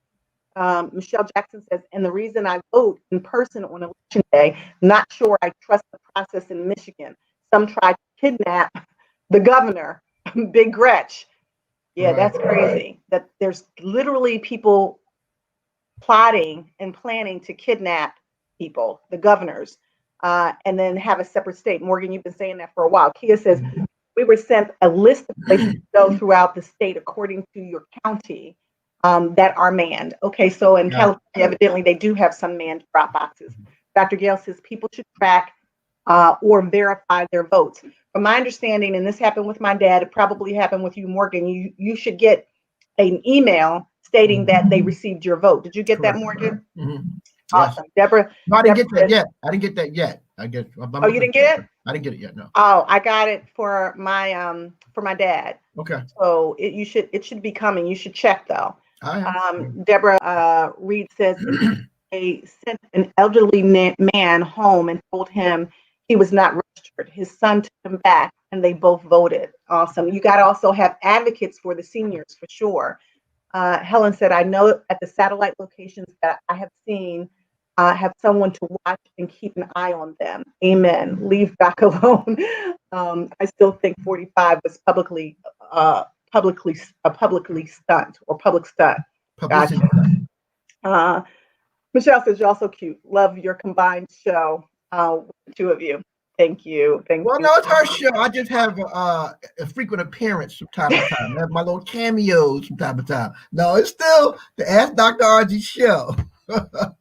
Michelle Jackson says, and the reason I vote in person on election day, not sure I trust the process in Michigan. Some tried to kidnap the governor, Big Gretch. Yeah, that's crazy. That there's literally people plotting and planning to kidnap people, the governors, and then have a separate state. Morgan, you've been saying that for a while. Kia says, we were sent a list of places to go throughout the state according to your county that are manned. Okay, so in California, evidently they do have some manned drop boxes. Dr. Gale says people should track or verify their votes. from my understanding, and this happened with my dad, it probably happened with you, Morgan, you should get an email stating that they received your vote. Did you get that, Correct. Morgan? Mhm. Yes. Awesome. Deborah. No, I didn't get that Deborah, yet. I didn't get that yet. I'm oh, you didn't get it? I didn't get it yet. No. Oh, I got it for my dad. Okay. So it should be coming. You should check though. I am. Deborah Reed says they sent an elderly man home and told him he was not registered. His son took him back and they both voted. Awesome. You got to also have advocates for the seniors for sure. Helen said, I know at the satellite locations that I have seen, have someone to watch and keep an eye on them. Amen. Leave Doc alone. I still think 45 was publicly stunt or public stunt. Publicity. Michelle says, you're also cute. Love your combined show, with the two of you. Thank you. Well, no, it's her show. I just have a frequent appearance from time to time. I have my little cameos from time to time. No, it's still the Ask Dr. RG show.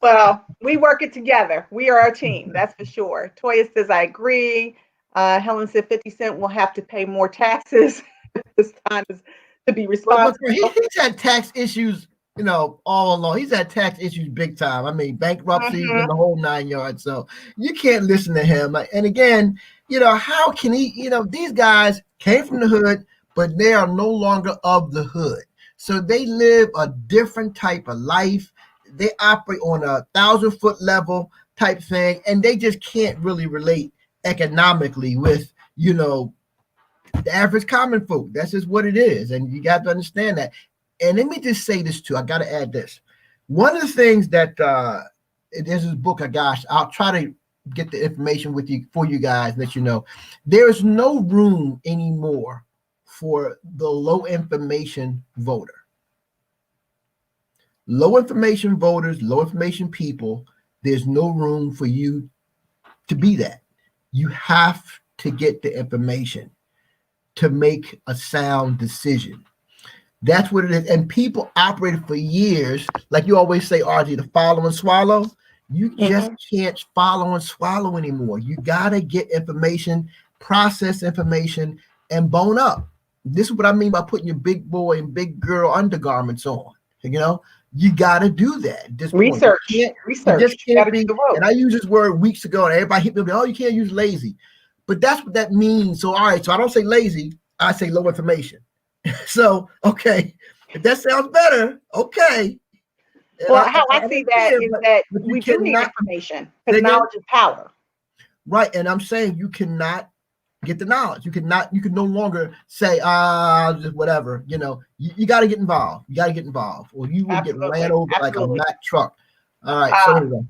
Well, we work it together. We are our team, that's for sure. Toya says, I agree. Helen said 50 Cent will have to pay more taxes. This time is to be responsible. But he's had tax issues, all along. He's had tax issues big time. I mean, bankruptcies and the whole 9 yards. So you can't listen to him. And again, how can he, these guys came from the hood, but they are no longer of the hood. So they live a different type of life. They operate on a 1,000-foot level type thing, and they just can't really relate economically with, the average common folk. That's just what it is. And you got to understand that. And let me just say this too. I got to add this. One of the things that there's this book, I'll try to get the information for you guys, let you know. There's no room anymore for the low information voter. Low information voters, low information people, there's no room for you to be that. You have to get the information to make a sound decision. That's what it is. And people operated for years, like you always say, RG, to follow and swallow. You just can't follow and swallow anymore. You got to get information, process information, and bone up. This is what I mean by putting your big boy and big girl undergarments on. You got to do that. Research. You just can't be, and I used this word weeks ago, and everybody hit me up, oh, you can't use lazy. But that's what that means. So, all right, so I don't say lazy, I say low information. So, okay, if that sounds better, okay. Well, how I see that is that we do need information because knowledge is power. Right, and I'm saying you cannot get the knowledge. You can no longer say, just whatever. You got to get involved. You got to get involved, or you will get ran over like a Mack truck. All right, so anyway.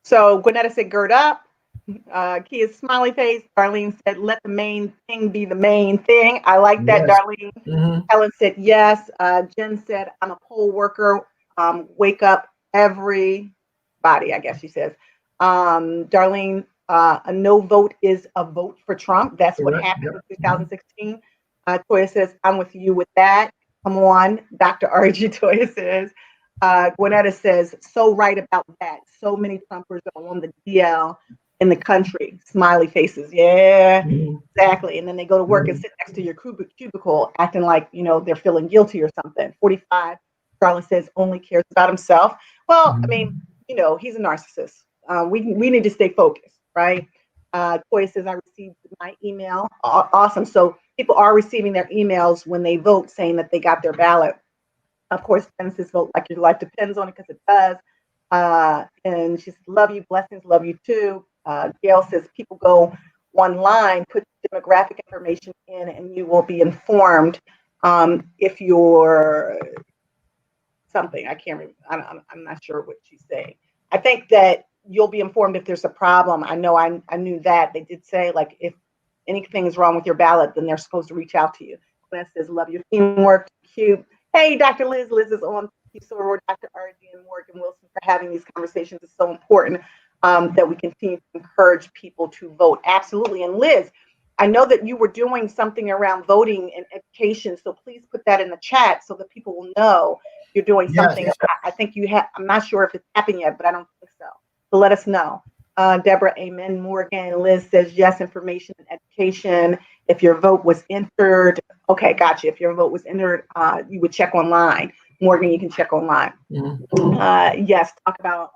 So Gwinnetta said, gird up. Kia's smiley face. Darlene said, let the main thing be the main thing. I like that, yes. Darlene. Helen said, yes. Jen said, I'm a poll worker. Wake up everybody, I guess she says. Darlene, a no vote is a vote for Trump. That's what happened in 2016. Toya says, I'm with you with that. Come on, Dr. RG. Toya says. Gwinnetta says, so right about that. So many Trumpers are on the DL in the country. Smiley faces. Yeah, exactly. And then they go to work and sit next to your cubicle acting like, they're feeling guilty or something. 45, Charlotte says, only cares about himself. Well, I mean, he's a narcissist. We need to stay focused, right? Toya says, I received my email. Awesome. So people are receiving their emails when they vote saying that they got their ballot. Of course, Genesis vote like your life depends on it because it does. And she says, love you, blessings, love you too. Gail says, people go online, put demographic information in, and you will be informed if you're something. I can't remember. I'm not sure what she's saying. I think that you'll be informed if there's a problem. I know I knew that. They did say, like, if anything is wrong with your ballot, then they're supposed to reach out to you. Glenn says, love your teamwork. Cute. Hey, Dr. Liz. Liz is on. So Dr. RG and Morgan Wilson for having these conversations. It's so important that we continue to encourage people to vote. Absolutely. And Liz, I know that you were doing something around voting and education, so please put that in the chat so that people will know you're doing something. Yes. I think you have. I'm not sure if it's happened yet, but I don't think so. So let us know. Deborah, amen. Morgan, Liz says yes. Information and education If your vote was entered, okay, gotcha. If your vote was entered, you would check online. Morgan, you can check online. Yes, talk about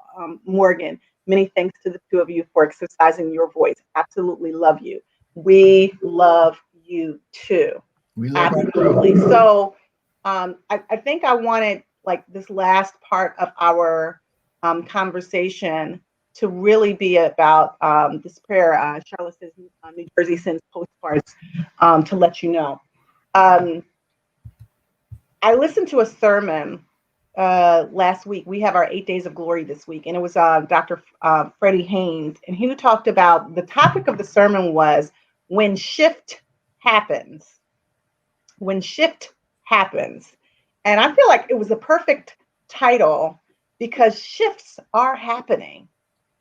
Morgan. Many thanks to the two of you for exercising your voice. Absolutely love you. We love you too. We love Absolutely. So I think I wanted like this last part of our conversation to really be about this prayer. Charlotte says New Jersey sends postcards to let you know. I listened to a sermon last week. We have our 8 Days of Glory this week, and it was Dr. Freddie Haynes, and he talked about, the topic of the sermon was when shift happens. When shift happens. And I feel like it was a perfect title because shifts are happening.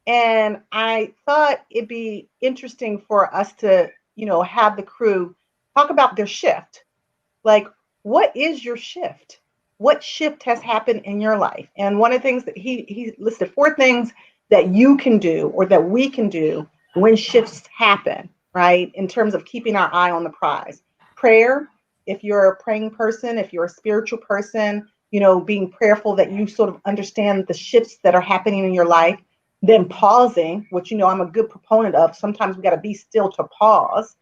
And I thought it'd be interesting for us to, have the crew talk about their shift. Like, what is your shift? What shift has happened in your life? And one of the things that he listed 4 things that you can do or that we can do when shifts happen, right? In terms of keeping our eye on the prize. Prayer, if you're a praying person, if you're a spiritual person, being prayerful that you sort of understand the shifts that are happening in your life. Then pausing, which, I'm a good proponent of. Sometimes we got to be still to pause.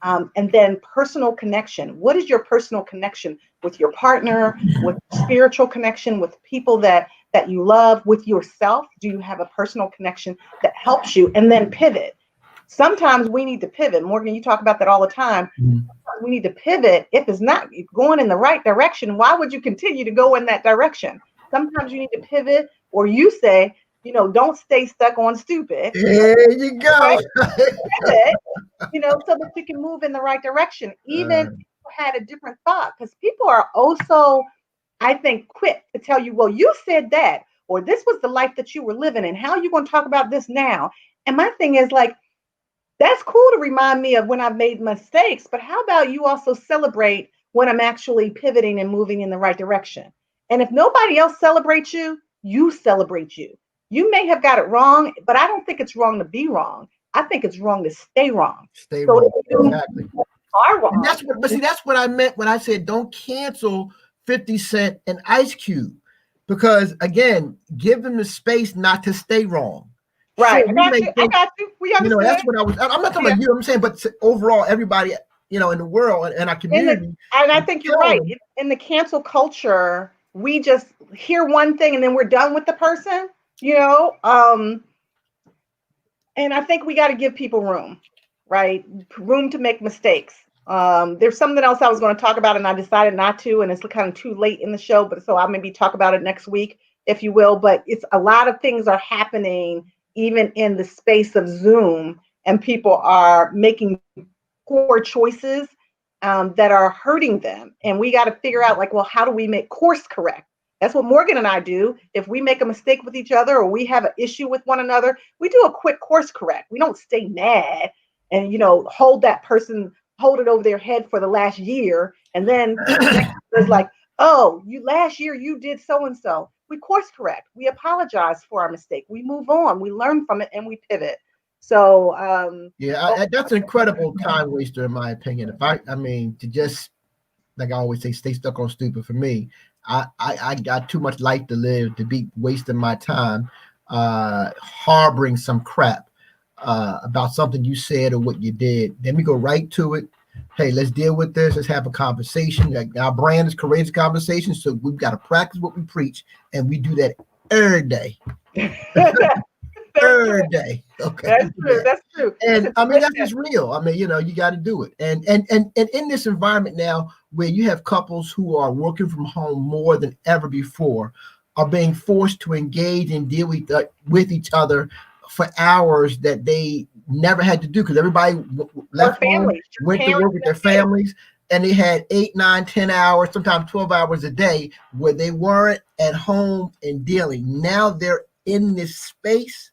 And then personal connection. What is your personal connection with your partner, with spiritual connection, with people that you love, with yourself? Do you have a personal connection that helps you? And then pivot. Sometimes we need to pivot. Morgan, you talk about that all the time. We need to pivot. If it's not going in the right direction, why would you continue to go in that direction? Sometimes you need to pivot, or you say, don't stay stuck on stupid. There you go. Right? Pivot, so that you can move in the right direction, even if you had a different thought, because people are also, I think, quick to tell you, well, you said that, or this was the life that you were living, and how are you going to talk about this now? And my thing is like, that's cool to remind me of when I've made mistakes, but how about you also celebrate when I'm actually pivoting and moving in the right direction? And if nobody else celebrates you, you celebrate you. You may have got it wrong, but I don't think it's wrong to be wrong. I think it's wrong to stay wrong. Stay wrong. Exactly. Are wrong. And that's what I meant when I said don't cancel 50 Cent and Ice Cube, because again, give them the space not to stay wrong. Right. Sure, I got you. We understand. That's what I'm not talking about you. I'm saying, but overall, everybody, in the world and our community. And I think you're right. In the cancel culture, we just hear one thing and then we're done with the person. And I think we got to give people room, right? Room to make mistakes. There's something else I was going to talk about and I decided not to, and it's kind of too late in the show, but so I'll maybe talk about it next week, if you will. But it's a lot of things are happening even in the space of Zoom, and people are making poor choices that are hurting them. And we got to figure out like, well, how do we make course correct? That's what Morgan and I do. If we make a mistake with each other or we have an issue with one another, we do a quick course correct. We don't stay mad and, hold it over their head for the last year. And then it's like, oh, last year you did so-and-so. We course correct. We apologize for our mistake. We move on. We learn from it and we pivot. So, that's an incredible time waster, in my opinion. To just, like I always say, stay stuck on stupid. For me, I got too much life to live to be wasting my time harboring some crap about something you said or what you did. Then we go right to it. Hey, let's deal with this. Let's have a conversation. Like, our brand is Courageous Conversation, so we've got to practice what we preach, and we do that every day. Every day. Okay. That's true. And that's just real. You got to do it. And in this environment now, where you have couples who are working from home more than ever before, are being forced to engage and deal with each other for hours that they never had to do, because everybody left home, went to work with their families, and they had 8, 9, 10 hours, sometimes 12 hours a day where they weren't at home and dealing. Now they're in this space.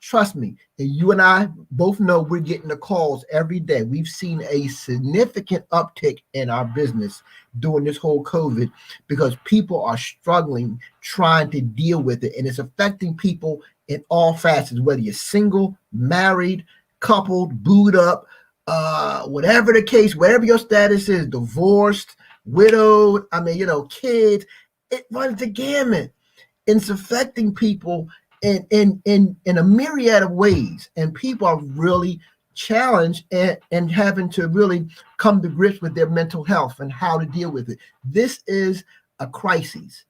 Trust me, and you and I both know we're getting the calls every day. We've seen a significant uptick in our business during this whole COVID, because people are struggling trying to deal with it, and it's affecting people in all facets, whether you're single, married, coupled, booed up, whatever the case, whatever your status is, divorced, widowed, I mean, kids, it runs the gamut. It's affecting people in a myriad of ways. And people are really challenged and having to really come to grips with their mental health and how to deal with it. This is a crisis,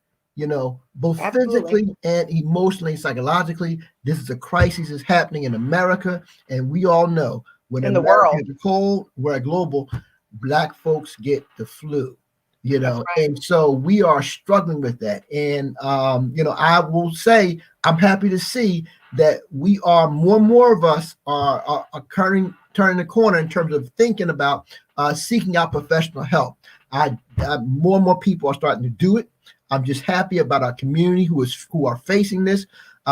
both Absolutely. physically and emotionally, psychologically. This is a crisis that's happening in America. And we all know when In the America world. is cold, we're global, Black folks get the flu. That's right. And so we are struggling with that. And, I will say, I'm happy to see that we are more and more of us are turning the corner in terms of thinking about seeking out professional help. More and more people are starting to do it. I'm just happy about our community who are facing this.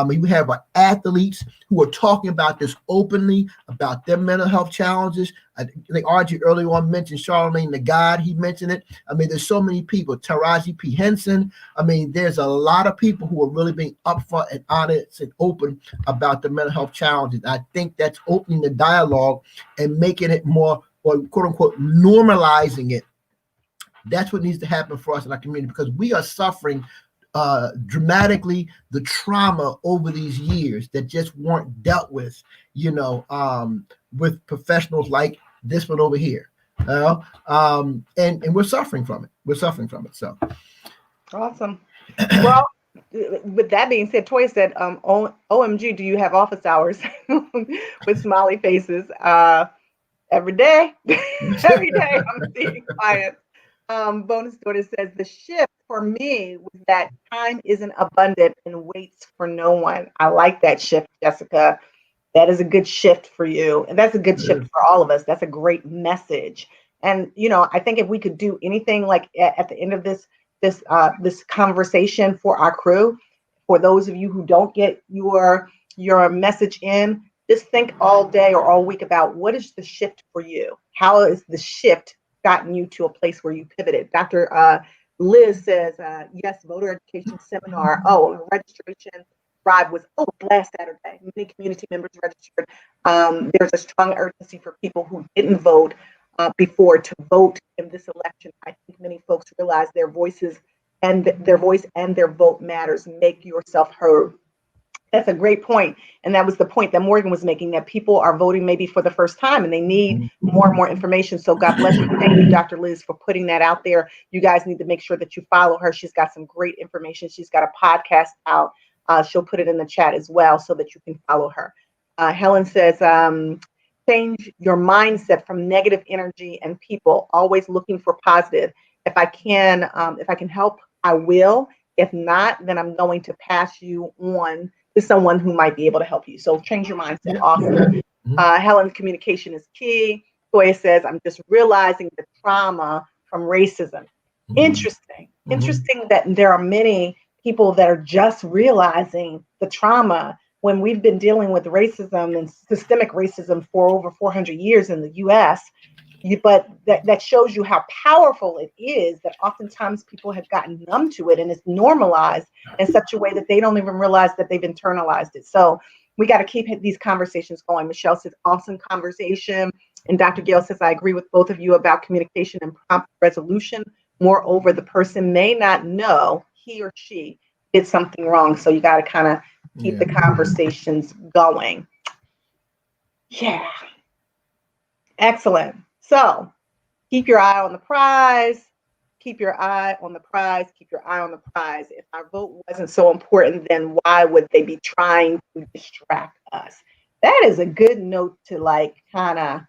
We have our athletes who are talking about this openly, about their mental health challenges. I think RG earlier on mentioned Charlemagne the God. He mentioned it. I mean, there's so many people. Taraji P. Henson. I mean, there's a lot of people who are really being upfront and honest and open about the mental health challenges. I think that's opening the dialogue and making it more, or quote unquote, normalizing it. That's what needs to happen for us in our community, because we are suffering dramatically the trauma over these years that just weren't dealt with, with professionals like this one over here. And we're suffering from it. We're suffering from it. So Awesome. Well, with that being said, Toya said, OMG, do you have office hours with smiley faces? Every day. Every day I'm seeing clients. Bonus Daughter says the shift for me was that time isn't abundant and waits for no one. I like that shift, Jessica. That is a good shift for you. And that's a good shift for all of us. That's a great message. And, I think if we could do anything like at the end of this conversation for our crew, for those of you who don't get your message in, just think all day or all week about what is the shift for you? How is the shift gotten you to a place where you pivoted? Dr. Liz says, yes, voter education seminar. Oh, registration drive was last Saturday. Many community members registered. There's a strong urgency for people who didn't vote before to vote in this election. I think many folks realize their voice and their vote matters. Make yourself heard. That's a great point. And that was the point that Morgan was making, that people are voting maybe for the first time and they need more and more information. So God bless you. Thank you, Dr. Liz, for putting that out there. You guys need to make sure that you follow her. She's got some great information. She's got a podcast out. She'll put it in the chat as well so that you can follow her. Helen says, change your mindset from negative energy and people, always looking for positive. If I can help, I will. If not, then I'm going to pass you on to someone who might be able to help you. So change your mindset. Yeah. Awesome. Helen's communication is key. Toya says, I'm just realizing the trauma from racism. Interesting. Interesting that there are many people that are just realizing the trauma when we've been dealing with racism and systemic racism for over 400 years in the US. But that shows you how powerful it is, that oftentimes people have gotten numb to it and it's normalized in such a way that they don't even realize that they've internalized it. So we got to keep these conversations going. Michelle says, awesome conversation. And Dr. Gail says, I agree with both of you about communication and prompt resolution. Moreover, the person may not know he or she did something wrong. So you got to kind of keep the conversations going. Yeah. Excellent. So keep your eye on the prize. Keep your eye on the prize. Keep your eye on the prize. If our vote wasn't so important, then why would they be trying to distract us? That is a good note to kind of,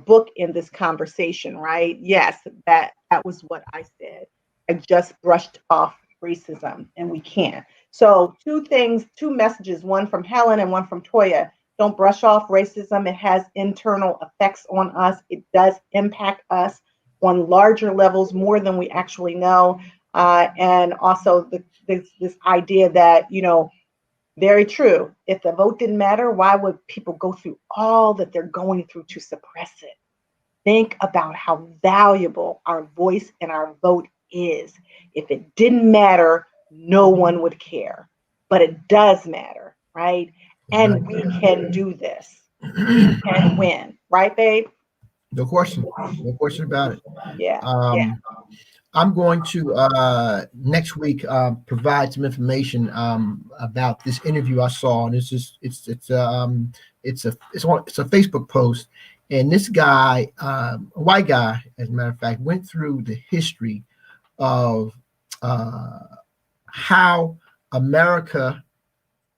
book in this conversation, right? Yes, that was what I said. I just brushed off racism and we can't. So two messages, one from Helen and one from Toya. Don't brush off racism. It has internal effects on us. It does impact us on larger levels, more than we actually know. And also this idea that, very true. If the vote didn't matter, why would people go through all that they're going through to suppress it? Think about how valuable our voice and our vote is. If it didn't matter, no one would care. But it does matter, right? And we can do this. We can win, right, babe? No question. No question about it. Yeah. I'm going to next week provide some information about this interview I saw, and it's a Facebook post, and this guy, a white guy, as a matter of fact, went through the history of how America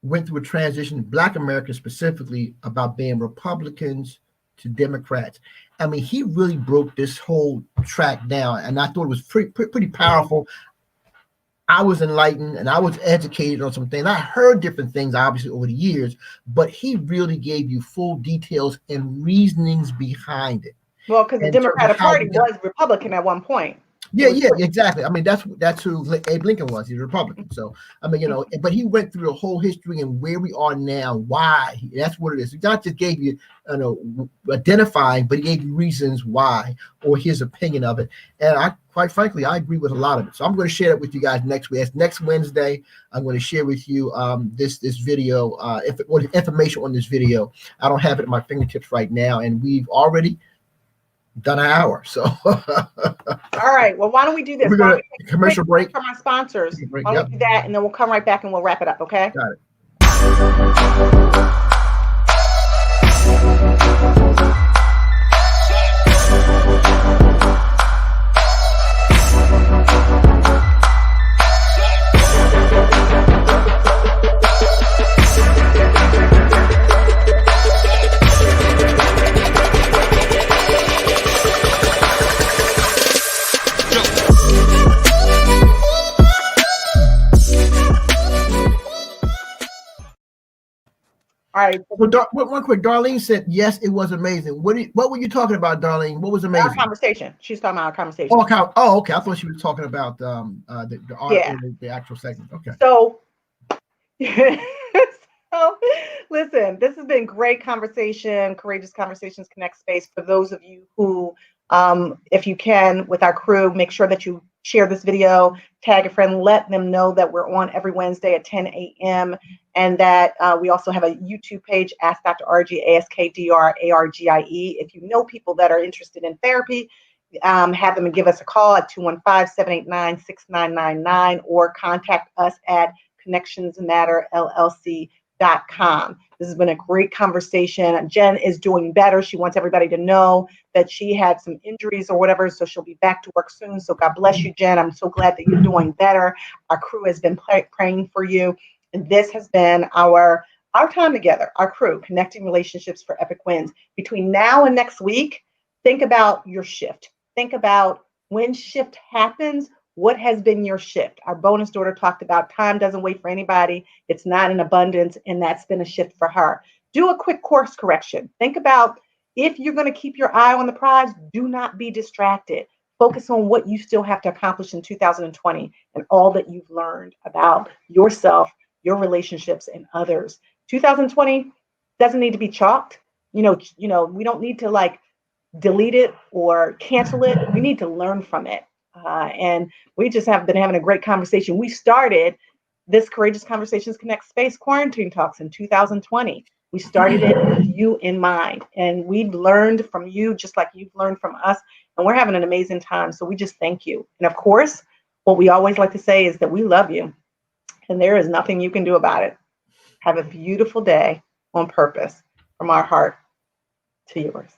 went through a transition, Black America specifically, about being Republicans to Democrats. I mean, he really broke this whole track down, and I thought it was pretty powerful. I was enlightened and I was educated on some things. I heard different things, obviously, over the years, but he really gave you full details and reasonings behind it. Well, because the in terms of Democratic how Party we got- was Republican at one point. Yeah, exactly. I mean, that's who Abe Lincoln was. He's a Republican. So, I mean, but he went through the whole history and where we are now, why. That's what it is. He not just gave you, identifying, but he gave you reasons why or his opinion of it. And quite frankly, I agree with a lot of it. So I'm going to share it with you guys next week. Next Wednesday, I'm going to share with you this video, information on this video. I don't have it at my fingertips right now, and we've already done an hour. So all right. Well, why don't we do this? we're going to commercial break from our sponsors. Break, Why don't we do that, and then we'll come right back and we'll wrap it up. Okay. Got it. All right. Well, one quick. Darlene said, yes, it was amazing. What were you talking about, Darlene? What was Our amazing? conversation. She's talking about our conversation. Oh, okay. I thought she was talking about the article, the actual segment. Okay. So, so, listen, this has been great conversation, Courageous Conversations Connect Space. For those of you who, if you can, with our crew, make sure that you share this video, tag a friend, let them know that we're on every Wednesday at 10 a.m. and that we also have a YouTube page, Ask Dr. Argie, AskDrArgie. If you know people that are interested in therapy, have them give us a call at 215-789-6999 or contact us at connectionsmatterllc.com. This has been a great conversation. Jen is doing better. She wants everybody to know that she had some injuries or whatever, so she'll be back to work soon. So God bless you, Jen. I'm so glad that you're doing better. Our crew has been praying for you. And this has been our time together, our crew, connecting relationships for epic wins. Between now and next week, think about your shift. Think about when shift happens, what has been your shift? Our bonus daughter talked about time doesn't wait for anybody. It's not in abundance, and that's been a shift for her. Do a quick course correction. Think about if you're going to keep your eye on the prize, do not be distracted. Focus on what you still have to accomplish in 2020 and all that you've learned about yourself, your relationships, and others. 2020 doesn't need to be chalked. We don't need to delete it or cancel it. We need to learn from it. And we just have been having a great conversation. We started this Courageous Conversations Connect Space Quarantine Talks in 2020. We started it with you in mind, and we've learned from you just like you've learned from us, and we're having an amazing time. So we just thank you. And of course, what we always like to say is that we love you, and there is nothing you can do about it. Have a beautiful day on purpose from our heart to yours.